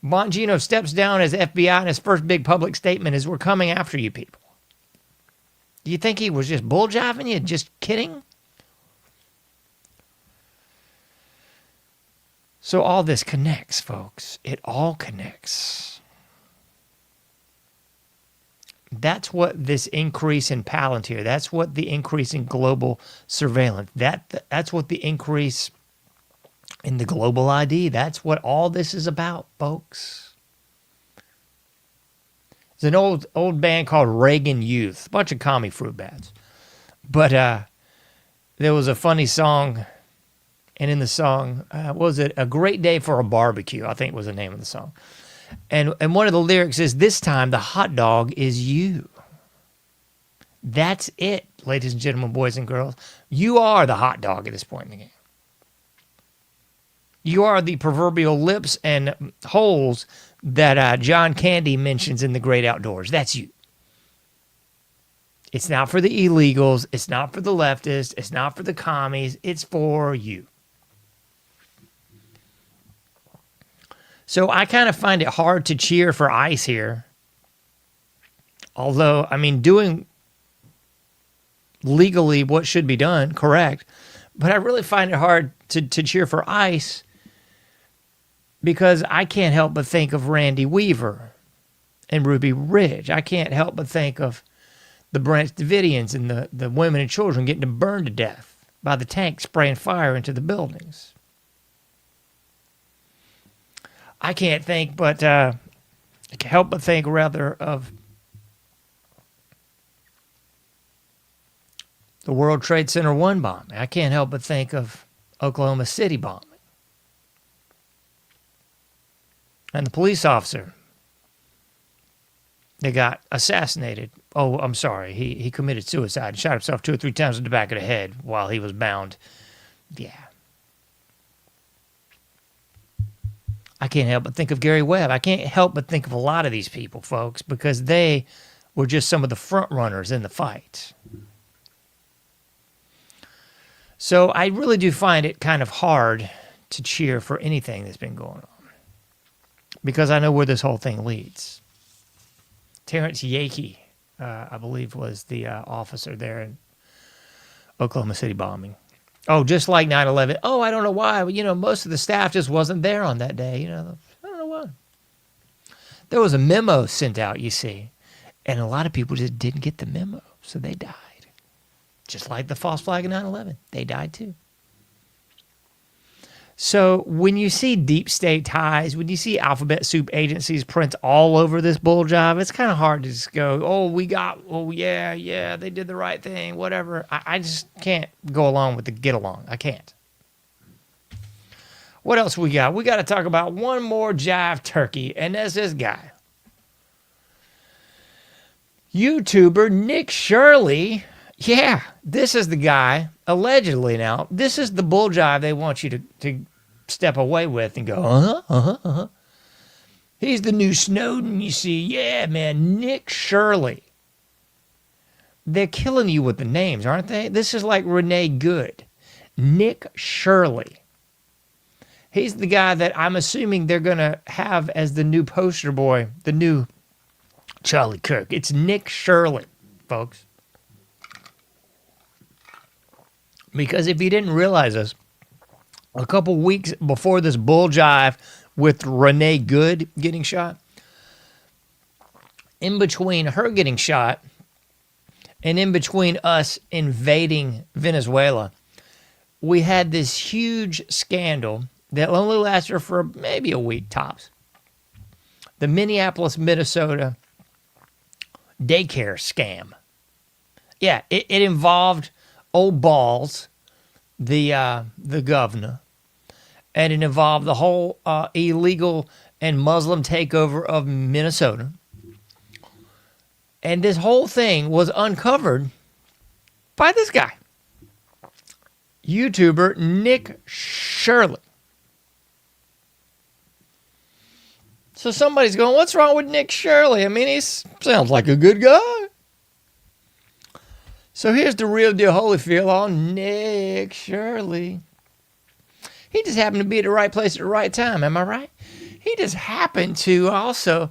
Bongino steps down as FBI and his first big public statement is we're coming after you people. Do you think he was just bull-jiving you? Just kidding? So all this connects, folks. It all connects. That's what this increase in Palantir, that's what the increase in global surveillance, that's what the increase in the global ID, that's what all this is about, folks. There's an old band called Reagan Youth, a bunch of commie fruit bats. But there was a funny song, and in the song, was it A Great Day for a Barbecue, I think was the name of the song. And one of the lyrics is, this time the hot dog is you. That's it, ladies and gentlemen, boys and girls. You are the hot dog at this point in the game. You are the proverbial lips and holes that John Candy mentions in The Great Outdoors. That's you. It's not for the illegals. It's not for the leftists. It's not for the commies. It's for you. So I kind of find it hard to cheer for ICE here. Although, I mean, doing legally what should be done, correct. But I really find it hard to cheer for ICE because I can't help but think of Randy Weaver and Ruby Ridge. I can't help but think of the Branch Davidians and the women and children getting burned to death by the tank spraying fire into the buildings. I can't think but help but think rather of the World Trade Center 1 bombing. I can't help but think of Oklahoma City bombing. And the police officer that got assassinated. Oh, I'm sorry. He committed suicide and shot himself 2 or 3 times in the back of the head while he was bound. Yeah. I can't help but think of Gary Webb. I can't help but think of a lot of these people, folks, because they were just some of the front runners in the fight. So I really do find it kind of hard to cheer for anything that's been going on, because I know where this whole thing leads. Terrence Yakey, I believe, was the officer there in Oklahoma City bombing. Oh, just like 9/11. Oh, I don't know why. But, most of the staff just wasn't there on that day. I don't know why. There was a memo sent out, you see, and a lot of people just didn't get the memo, so they died. Just like the false flag of 9/11. They died too. So when you see deep state ties, when you see alphabet soup agencies print all over this bull job, it's kind of hard to just go, yeah, they did the right thing, whatever. I just can't go along with the get along. I can't. What else we got? We got to talk about one more jive turkey, and that's this guy. YouTuber Nick Shirley. Yeah, this is the guy, allegedly now. This is the bull jive they want you to step away with and go, He's the new Snowden, you see. Yeah, man, Nick Shirley. They're killing you with the names, aren't they? This is like Renee Good. Nick Shirley. He's the guy that I'm assuming they're going to have as the new poster boy, the new Charlie Kirk. It's Nick Shirley, folks. Because if you didn't realize this, a couple weeks before this bull jive with Renee Good getting shot, in between her getting shot and in between us invading Venezuela, we had this huge scandal that only lasted for maybe a week tops. The Minneapolis, Minnesota daycare scam. Yeah, it involved old Balls, the governor, and it involved the whole illegal and Muslim takeover of Minnesota. And this whole thing was uncovered by this guy, YouTuber Nick Shirley. So somebody's going, what's wrong with Nick Shirley? I mean, he sounds like a good guy. So here's the real deal Holyfield on Nick Shirley. He just happened to be at the right place at the right time, am I right? He just happened to also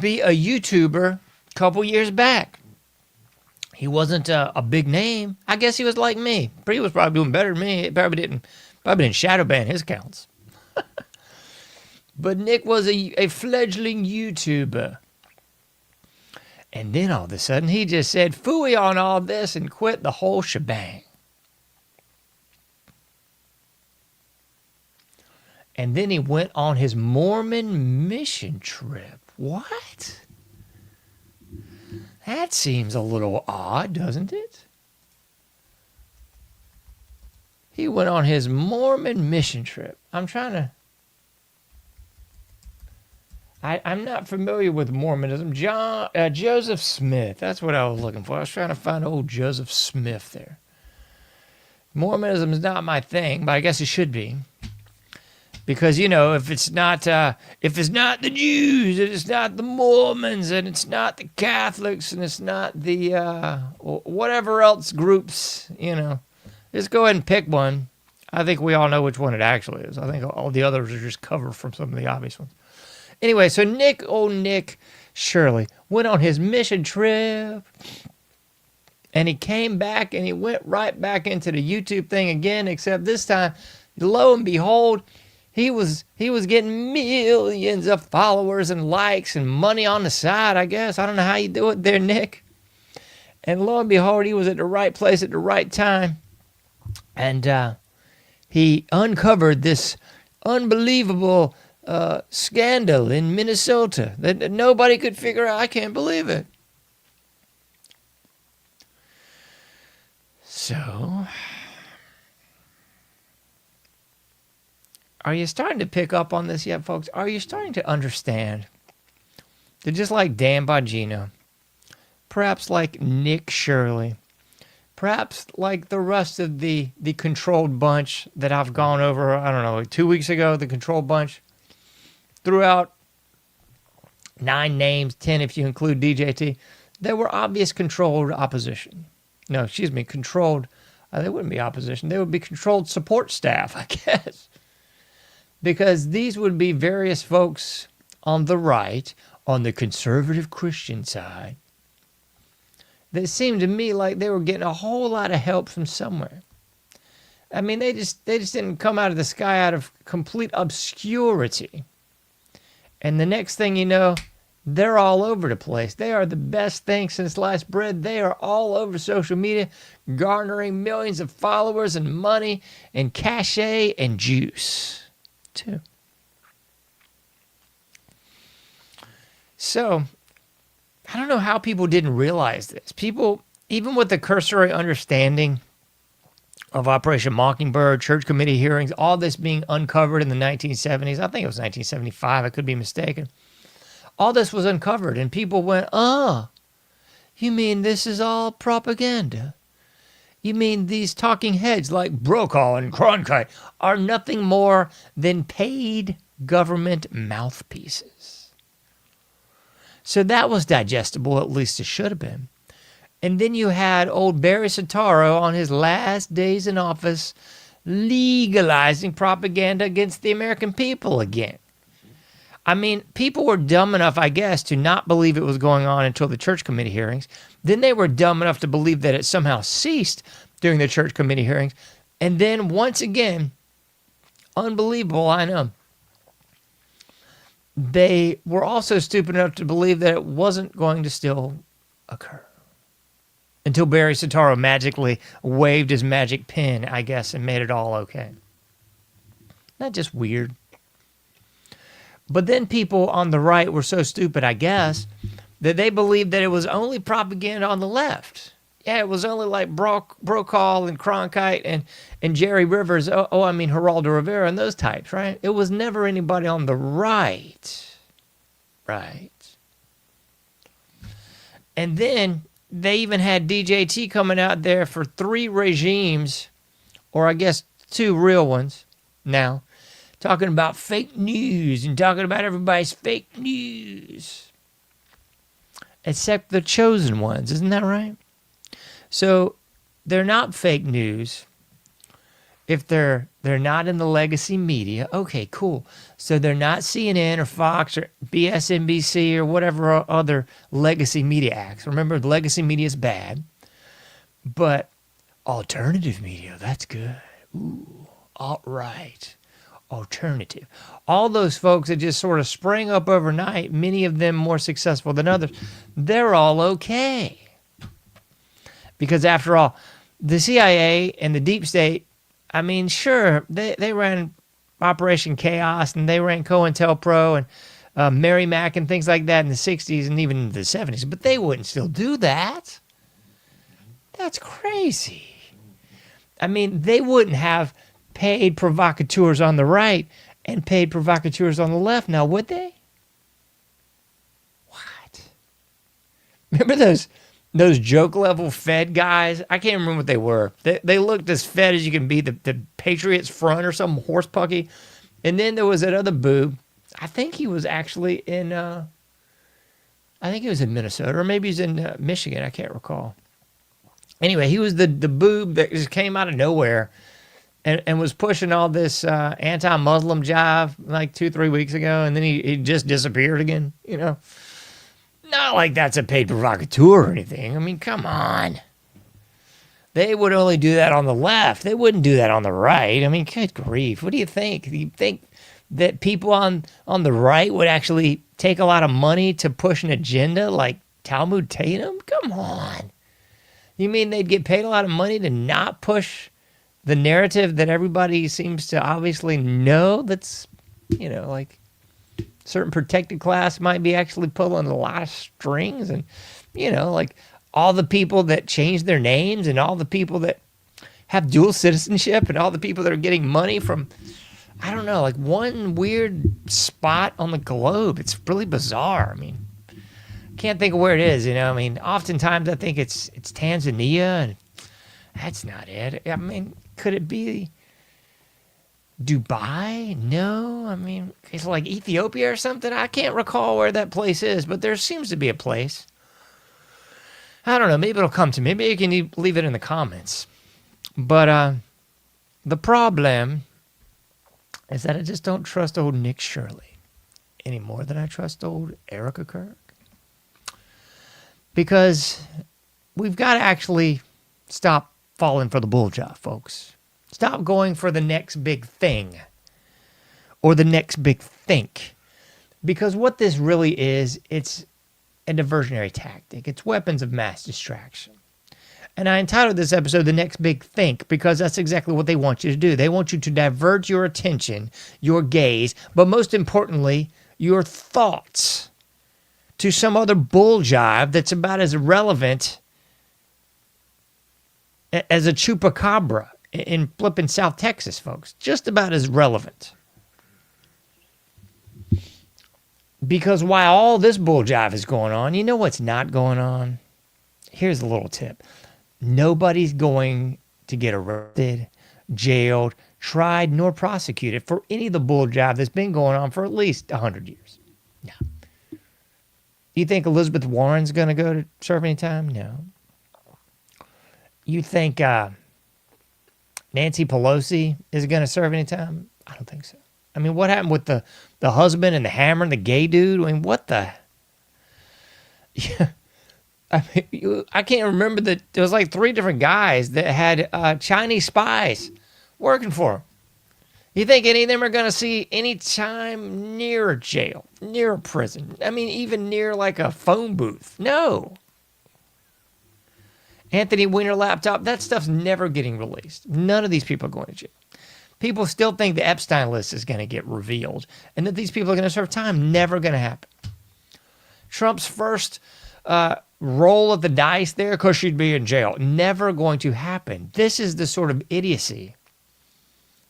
be a YouTuber a couple years back. He wasn't a big name. I guess he was like me. He was probably doing better than me. He probably didn't shadow ban his accounts. But Nick was a fledgling YouTuber. And then all of a sudden, he just said phooey on all this and quit the whole shebang. And then he went on his Mormon mission trip. What? That seems a little odd, doesn't it? He went on his Mormon mission trip. I'm not familiar with Mormonism. Joseph Smith. That's what I was looking for. I was trying to find old Joseph Smith there. Mormonism is not my thing, but I guess it should be. Because, if it's not the Jews, and it's not the Mormons, and it's not the Catholics, and it's not the whatever else groups, just go ahead and pick one. I think we all know which one it actually is. I think all the others are just cover from some of the obvious ones. Anyway, so Nick Shirley went on his mission trip, and he came back, and he went right back into the YouTube thing again, except this time, lo and behold, he was getting millions of followers and likes and money on the side, I guess. I don't know how you do it there, Nick. And lo and behold, he was at the right place at the right time, and he uncovered this unbelievable scandal in Minnesota that nobody could figure out. I can't believe it. So, are you starting to pick up on this yet, folks? Are you starting to understand They're just like Dan Bongino, perhaps like Nick Shirley, perhaps like the rest of the controlled bunch that I've gone over, I don't know, 2 weeks ago, the controlled bunch. Threw out 9 names, 10 if you include DJT. They were obvious controlled opposition. No, excuse me, controlled, they wouldn't be opposition. They would be controlled support staff, I guess. Because these would be various folks on the right, on the conservative Christian side, that seemed to me like they were getting a whole lot of help from somewhere. I mean, they just didn't come out of the sky out of complete obscurity. And the next thing you know, they're all over the place. They are the best thing since sliced bread. They are all over social media, garnering millions of followers and money and cachet and juice, too. So, I don't know how people didn't realize this. People, even with the cursory understanding of Operation Mockingbird, church committee hearings, all this being uncovered in the 1970s. I think it was 1975. I could be mistaken. All this was uncovered, and people went, you mean this is all propaganda? You mean these talking heads like Brokaw and Cronkite are nothing more than paid government mouthpieces? So that was digestible, at least it should have been. And then you had old Barry Soetoro on his last days in office legalizing propaganda against the American people again. I mean, people were dumb enough, I guess, to not believe it was going on until the church committee hearings. Then they were dumb enough to believe that it somehow ceased during the church committee hearings. And then once again, unbelievable, I know, they were also stupid enough to believe that it wasn't going to still occur. Until Barry Soetoro magically waved his magic pen, I guess, and made it all okay. Not just weird. But then people on the right were so stupid, I guess, that they believed that it was only propaganda on the left. Yeah, it was only like Brokaw and Cronkite and Jerry Rivers. I mean Geraldo Rivera and those types, right? It was never anybody on the right. Right. And then they even had DJT coming out there for 3 regimes, or I guess 2 real ones now, talking about fake news and talking about everybody's fake news. Except the chosen ones, isn't that right? So they're not fake news if they're not in the legacy media. Okay, cool. So they're not CNN or Fox or BSNBC or whatever other legacy media acts. Remember, legacy media is bad, but alternative media, that's good. Ooh, alt-right, alternative. All those folks that just sort of sprang up overnight, many of them more successful than others, they're all okay. Because after all, the CIA and the deep state, I mean, sure, they ran Operation Chaos and they ran COINTELPRO and Mary Mac and things like that in the 60s and even in the 70s, but they wouldn't still do that. That's crazy. I mean, they wouldn't have paid provocateurs on the right and paid provocateurs on the left now, would they? What? Remember those joke level Fed guys? I can't remember what they were. They looked as Fed as you can be, the Patriots front or some horse pucky. And then there was that other boob. I think he was actually in Minnesota, or maybe he's in Michigan. I can't recall. Anyway, he was the boob that just came out of nowhere and was pushing all this anti-Muslim jive like 2-3 weeks ago, and then he just disappeared again, you know. Not like that's a paid provocateur or anything. I mean, come on. They would only do that on the left. They wouldn't do that on the right. I mean, good grief. What do you think? Do you think that people on the right would actually take a lot of money to push an agenda like Talmud Tatum? Come on. You mean they'd get paid a lot of money to not push the narrative that everybody seems to obviously know that's, you know, like certain protected class might be actually pulling a lot of strings, and, you know, like all the people that change their names and all the people that have dual citizenship and all the people that are getting money from, I don't know, like one weird spot on the globe. It's really bizarre. I mean, Can't think of where it is, you know. I mean, oftentimes I think it's Tanzania, and that's not it. I mean, could it be Dubai? No. I mean, it's like Ethiopia or something. I can't recall where that place is, but there seems to be a place. I don't know. Maybe it'll come to me. Maybe you can leave it in the comments. But the problem is that I just don't trust old Nick Shirley any more than I trust old Erica Kirk. Because we've got to actually stop falling for the bull job, folks. Stop going for the next big thing or the next big think. Because what this really is, it's a diversionary tactic. It's weapons of mass distraction. And I entitled this episode The Next Big Think because that's exactly what they want you to do. They want you to divert your attention, your gaze, but most importantly, your thoughts to some other bull jive that's about as irrelevant as a chupacabra in flipping South Texas, folks. Just about as relevant. Because while all this bull jive is going on, you know what's not going on? Here's a little tip. Nobody's going to get arrested, jailed, tried, nor prosecuted for any of the bull jive that's been going on for at least 100 years. No. You think Elizabeth Warren's going to go to serve any time? No. You think Nancy Pelosi is going to serve any time? I don't think so. I mean, what happened with the husband and the hammer and the gay dude? I mean, what the? Yeah. I mean, I can't remember that there was like 3 different guys that had Chinese spies working for them. You think any of them are going to see any time near a jail, near a prison? I mean, even near like a phone booth? No. Anthony Weiner laptop, that stuff's never getting released. None of these people are going to jail. People still think the Epstein list is going to get revealed and that these people are going to serve time. Never going to happen. Trump's first roll of the dice there, because she'd be in jail. Never going to happen. This is the sort of idiocy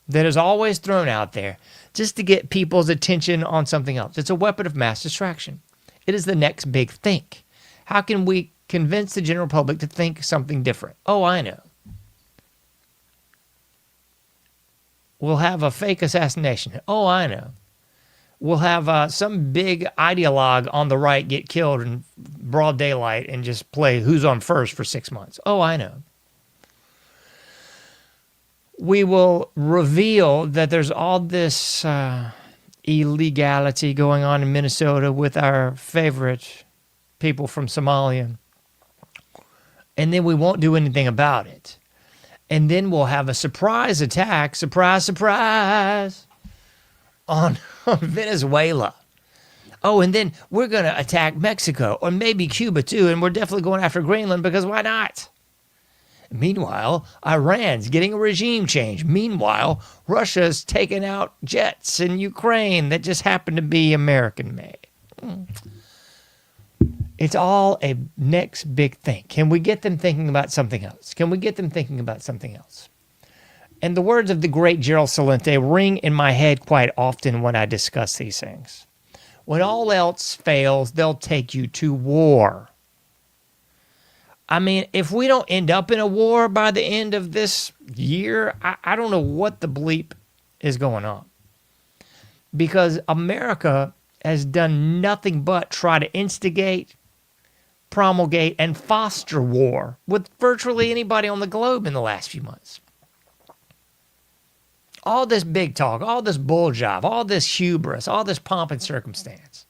that is always thrown out there just to get people's attention on something else. It's a weapon of mass distraction. It is the next big think. How can we convince the general public to think something different? Oh, I know. We'll have a fake assassination. Oh, I know. We'll have some big ideologue on the right get killed in broad daylight and just play who's on first for 6 months. Oh, I know. We will reveal that there's all this illegality going on in Minnesota with our favorite people from Somalia. And then we won't do anything about it. And then we'll have a surprise attack, surprise, surprise, on Venezuela. Oh, and then we're going to attack Mexico, or maybe Cuba too, and we're definitely going after Greenland because why not? Meanwhile, Iran's getting a regime change. Meanwhile, Russia's taking out jets in Ukraine that just happen to be American-made. It's all a next big thing. Can we get them thinking about something else? Can we get them thinking about something else? And the words of the great Gerald Celente ring in my head quite often when I discuss these things. When all else fails, they'll take you to war. I mean, if we don't end up in a war by the end of this year, I don't know what the bleep is going on. Because America has done nothing but try to instigate, promulgate, and foster war with virtually anybody on the globe in the last few months. All this big talk, all this bull job, all this hubris, all this pomp and circumstance.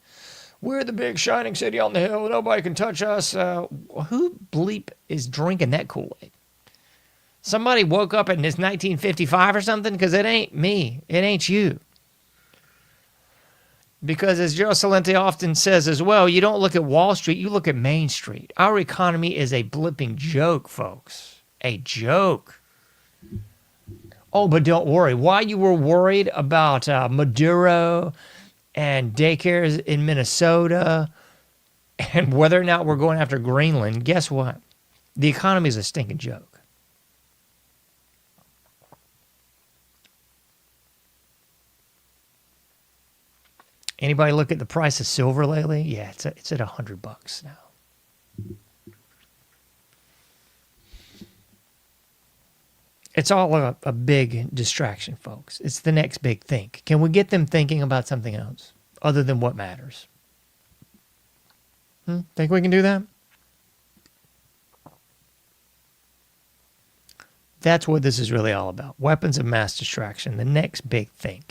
We're the big shining city on the hill. Nobody can touch us. Who bleep is drinking that Kool-Aid? Somebody woke up and it's 1955 or something? Because it ain't me. It ain't you. Because as Joe Salente often says as well, you don't look at Wall Street, you look at Main Street. Our economy is a blipping joke, folks. A joke. Oh, but don't worry. While you were worried about Maduro and daycares in Minnesota and whether or not we're going after Greenland, guess what? The economy is a stinking joke. Anybody look at the price of silver lately? Yeah, it's at $100 now. It's all a big distraction, folks. It's the next big thing. Can we get them thinking about something else other than what matters? Think we can do that? That's what this is really all about. Weapons of mass distraction, the next big thing.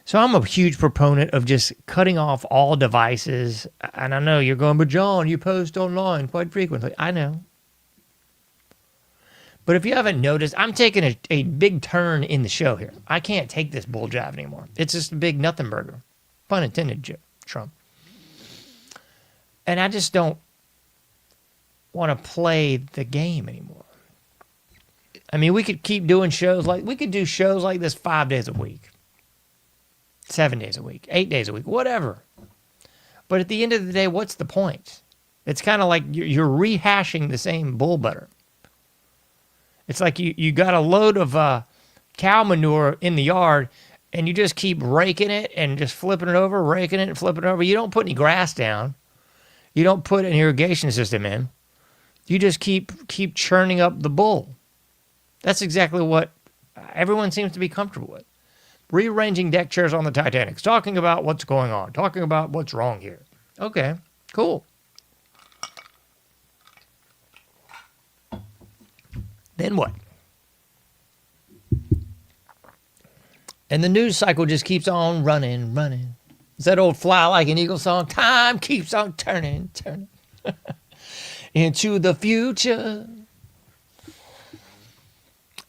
So I'm a huge proponent of just cutting off all devices. And I know you're going, but John, you post online quite frequently. I know. But if you haven't noticed, I'm taking a big turn in the show here. I can't take this bull jive anymore. It's just a big nothing burger. Pun intended, Trump. And I just don't want to play the game anymore. I mean, we could keep doing shows we could do shows like this 5 days a week, 7 days a week, 8 days a week, whatever. But at the end of the day, what's the point? It's kind of like you're rehashing the same bull butter. It's like you got a load of cow manure in the yard, and you just keep raking it and just flipping it over, raking it and flipping it over. You don't put any grass down. You don't put an irrigation system in. You just keep churning up the bull. That's exactly what everyone seems to be comfortable with. Rearranging deck chairs on the Titanic, talking about what's going on, talking about what's wrong here. Okay, cool. Then what? And the news cycle just keeps on running. It's that old Fly Like an Eagle song. Time keeps on turning into the future.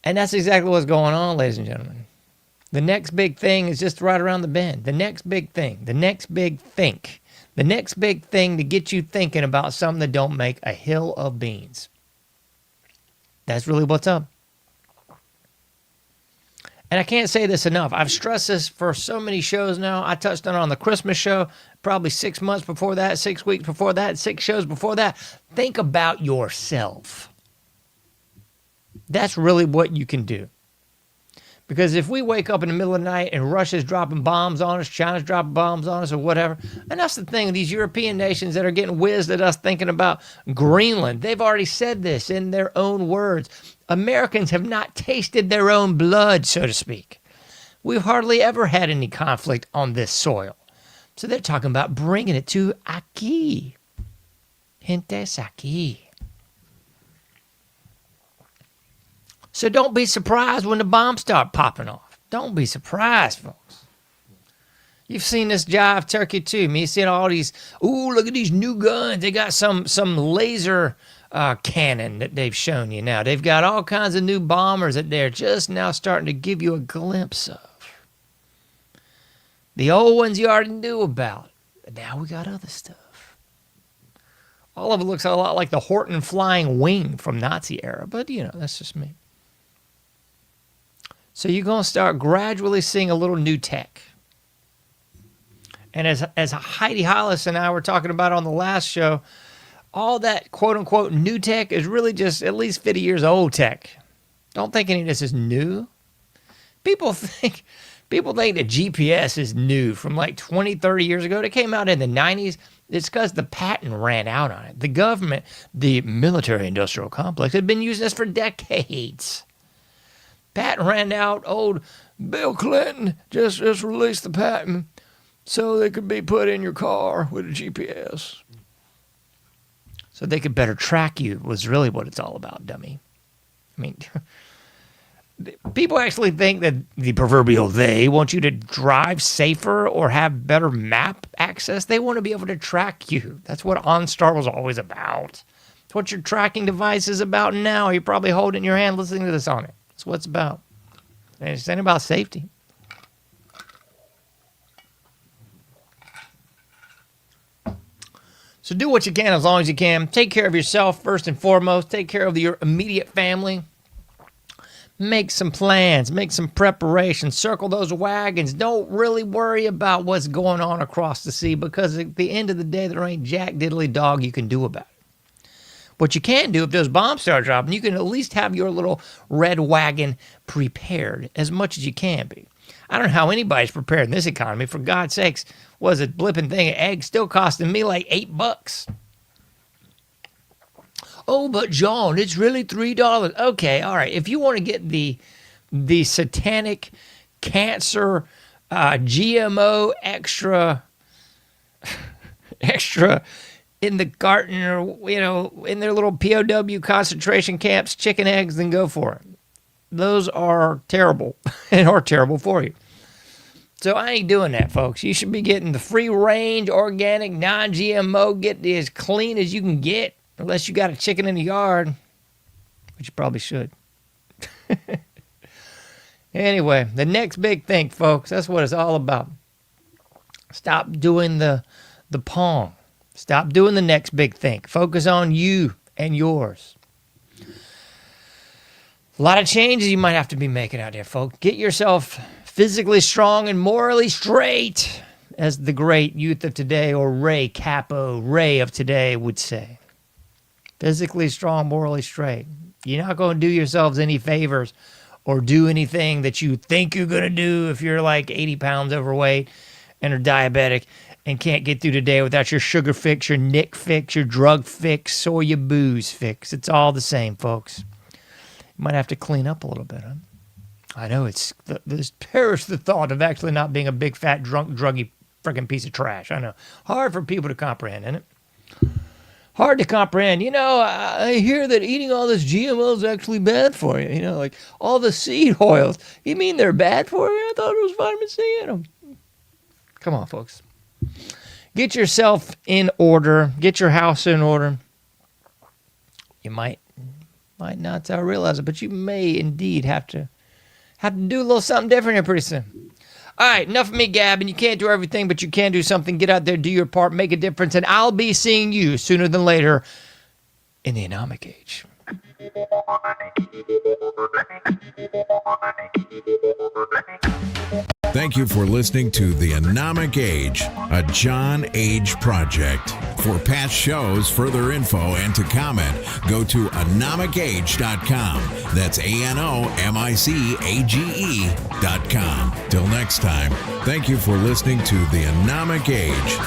And that's exactly what's going on, ladies and gentlemen. The next big thing is just right around the bend. The next big thing. The next big think. The next big thing to get you thinking about something that don't make a hill of beans. That's really what's up. And I can't say this enough. I've stressed this for so many shows now. I touched on the Christmas show, probably 6 months before that, 6 weeks before that, 6 shows before that. Think about yourself. That's really what you can do. Because if we wake up in the middle of the night and Russia's dropping bombs on us, China's dropping bombs on us or whatever, and that's the thing, these European nations that are getting whizzed at us thinking about Greenland, they've already said this in their own words. Americans have not tasted their own blood, so to speak. We've hardly ever had any conflict on this soil. So they're talking about bringing it to aquí. Gentes aquí. So don't be surprised when the bombs start popping off. Don't be surprised, folks. You've seen this jive turkey too. I mean, you've seen all these, ooh, look at these new guns. They got some laser cannon that they've shown you now. They've got all kinds of new bombers that they're just now starting to give you a glimpse of. The old ones you already knew about. But now we got other stuff. All of it looks a lot like the Horton Flying Wing from Nazi era. But, you know, that's just me. So you're going to start gradually seeing a little new tech. And as Heidi Hollis and I were talking about on the last show, all that quote-unquote new tech is really just at least 50 years old tech. Don't think any of this is new. People think that GPS is new from like 20, 30 years ago. It came out in the 90s. It's because the patent ran out on it. The government, the military-industrial complex, had been using this for decades. Patent ran out. Old Bill Clinton just released the patent so they could be put in your car with a GPS. So they could better track you was really what it's all about, dummy. I mean, people actually think that the proverbial they want you to drive safer or have better map access. They want to be able to track you. That's what OnStar was always about. It's what your tracking device is about now. You're probably holding in your hand listening to this on it. That's what it's about. And it's ain't about safety. So do what you can as long as you can. Take care of yourself first and foremost. Take care of your immediate family. Make some plans. Make some preparations. Circle those wagons. Don't really worry about what's going on across the sea because at the end of the day, there ain't jack diddly dog you can do about it. What you can do if those bombs start dropping, you can at least have your little red wagon prepared as much as you can be. I don't know how anybody's prepared in this economy. For God's sakes, was a blipping thing of eggs still costing me like $8? Oh, but John, it's really $3. Okay, all right. If you want to get the satanic cancer GMO extra in the carton, or in their little POW concentration camps, chicken eggs, then go for it. Those are terrible and are terrible for you. So I ain't doing that, folks. You should be getting the free range, organic, non-GMO. Get as clean as you can get, unless you got a chicken in the yard, which you probably should. Anyway, the next big thing, folks, that's what it's all about. Stop doing the pong. Stop doing the next big thing. Focus on you and yours. A lot of changes you might have to be making out there, folks. Get yourself physically strong and morally straight, as the great youth of today, or Ray of today would say. Physically strong, morally straight. You're not going to do yourselves any favors or do anything that you think you're going to do if you're like 80 pounds overweight and are diabetic and can't get through the day without your sugar fix, your Nick fix, your drug fix, or your booze fix. It's all the same, folks. You might have to clean up a little bit, huh? I know there's perish the thought of actually not being a big, fat, drunk, druggy freaking piece of trash. I know. Hard for people to comprehend, isn't it? Hard to comprehend. I hear that eating all this GMO is actually bad for you. Like all the seed oils. You mean they're bad for you? I thought it was vitamin C in them. Come on, folks. Get yourself in order. Get your house in order. You might not realize it, but you may indeed have to do a little something different here pretty soon. All right, enough of me gabbing. You can't do everything, but you can do something. Get out there, do your part, make a difference, and I'll be seeing you sooner than later in the Anomic Age. Thank you for listening to The Anomic Age, a John Age project. For past shows, further info, and to comment, go to anomicage.com. That's ANOMICAGE.com. Till next time, thank you for listening to The Anomic Age.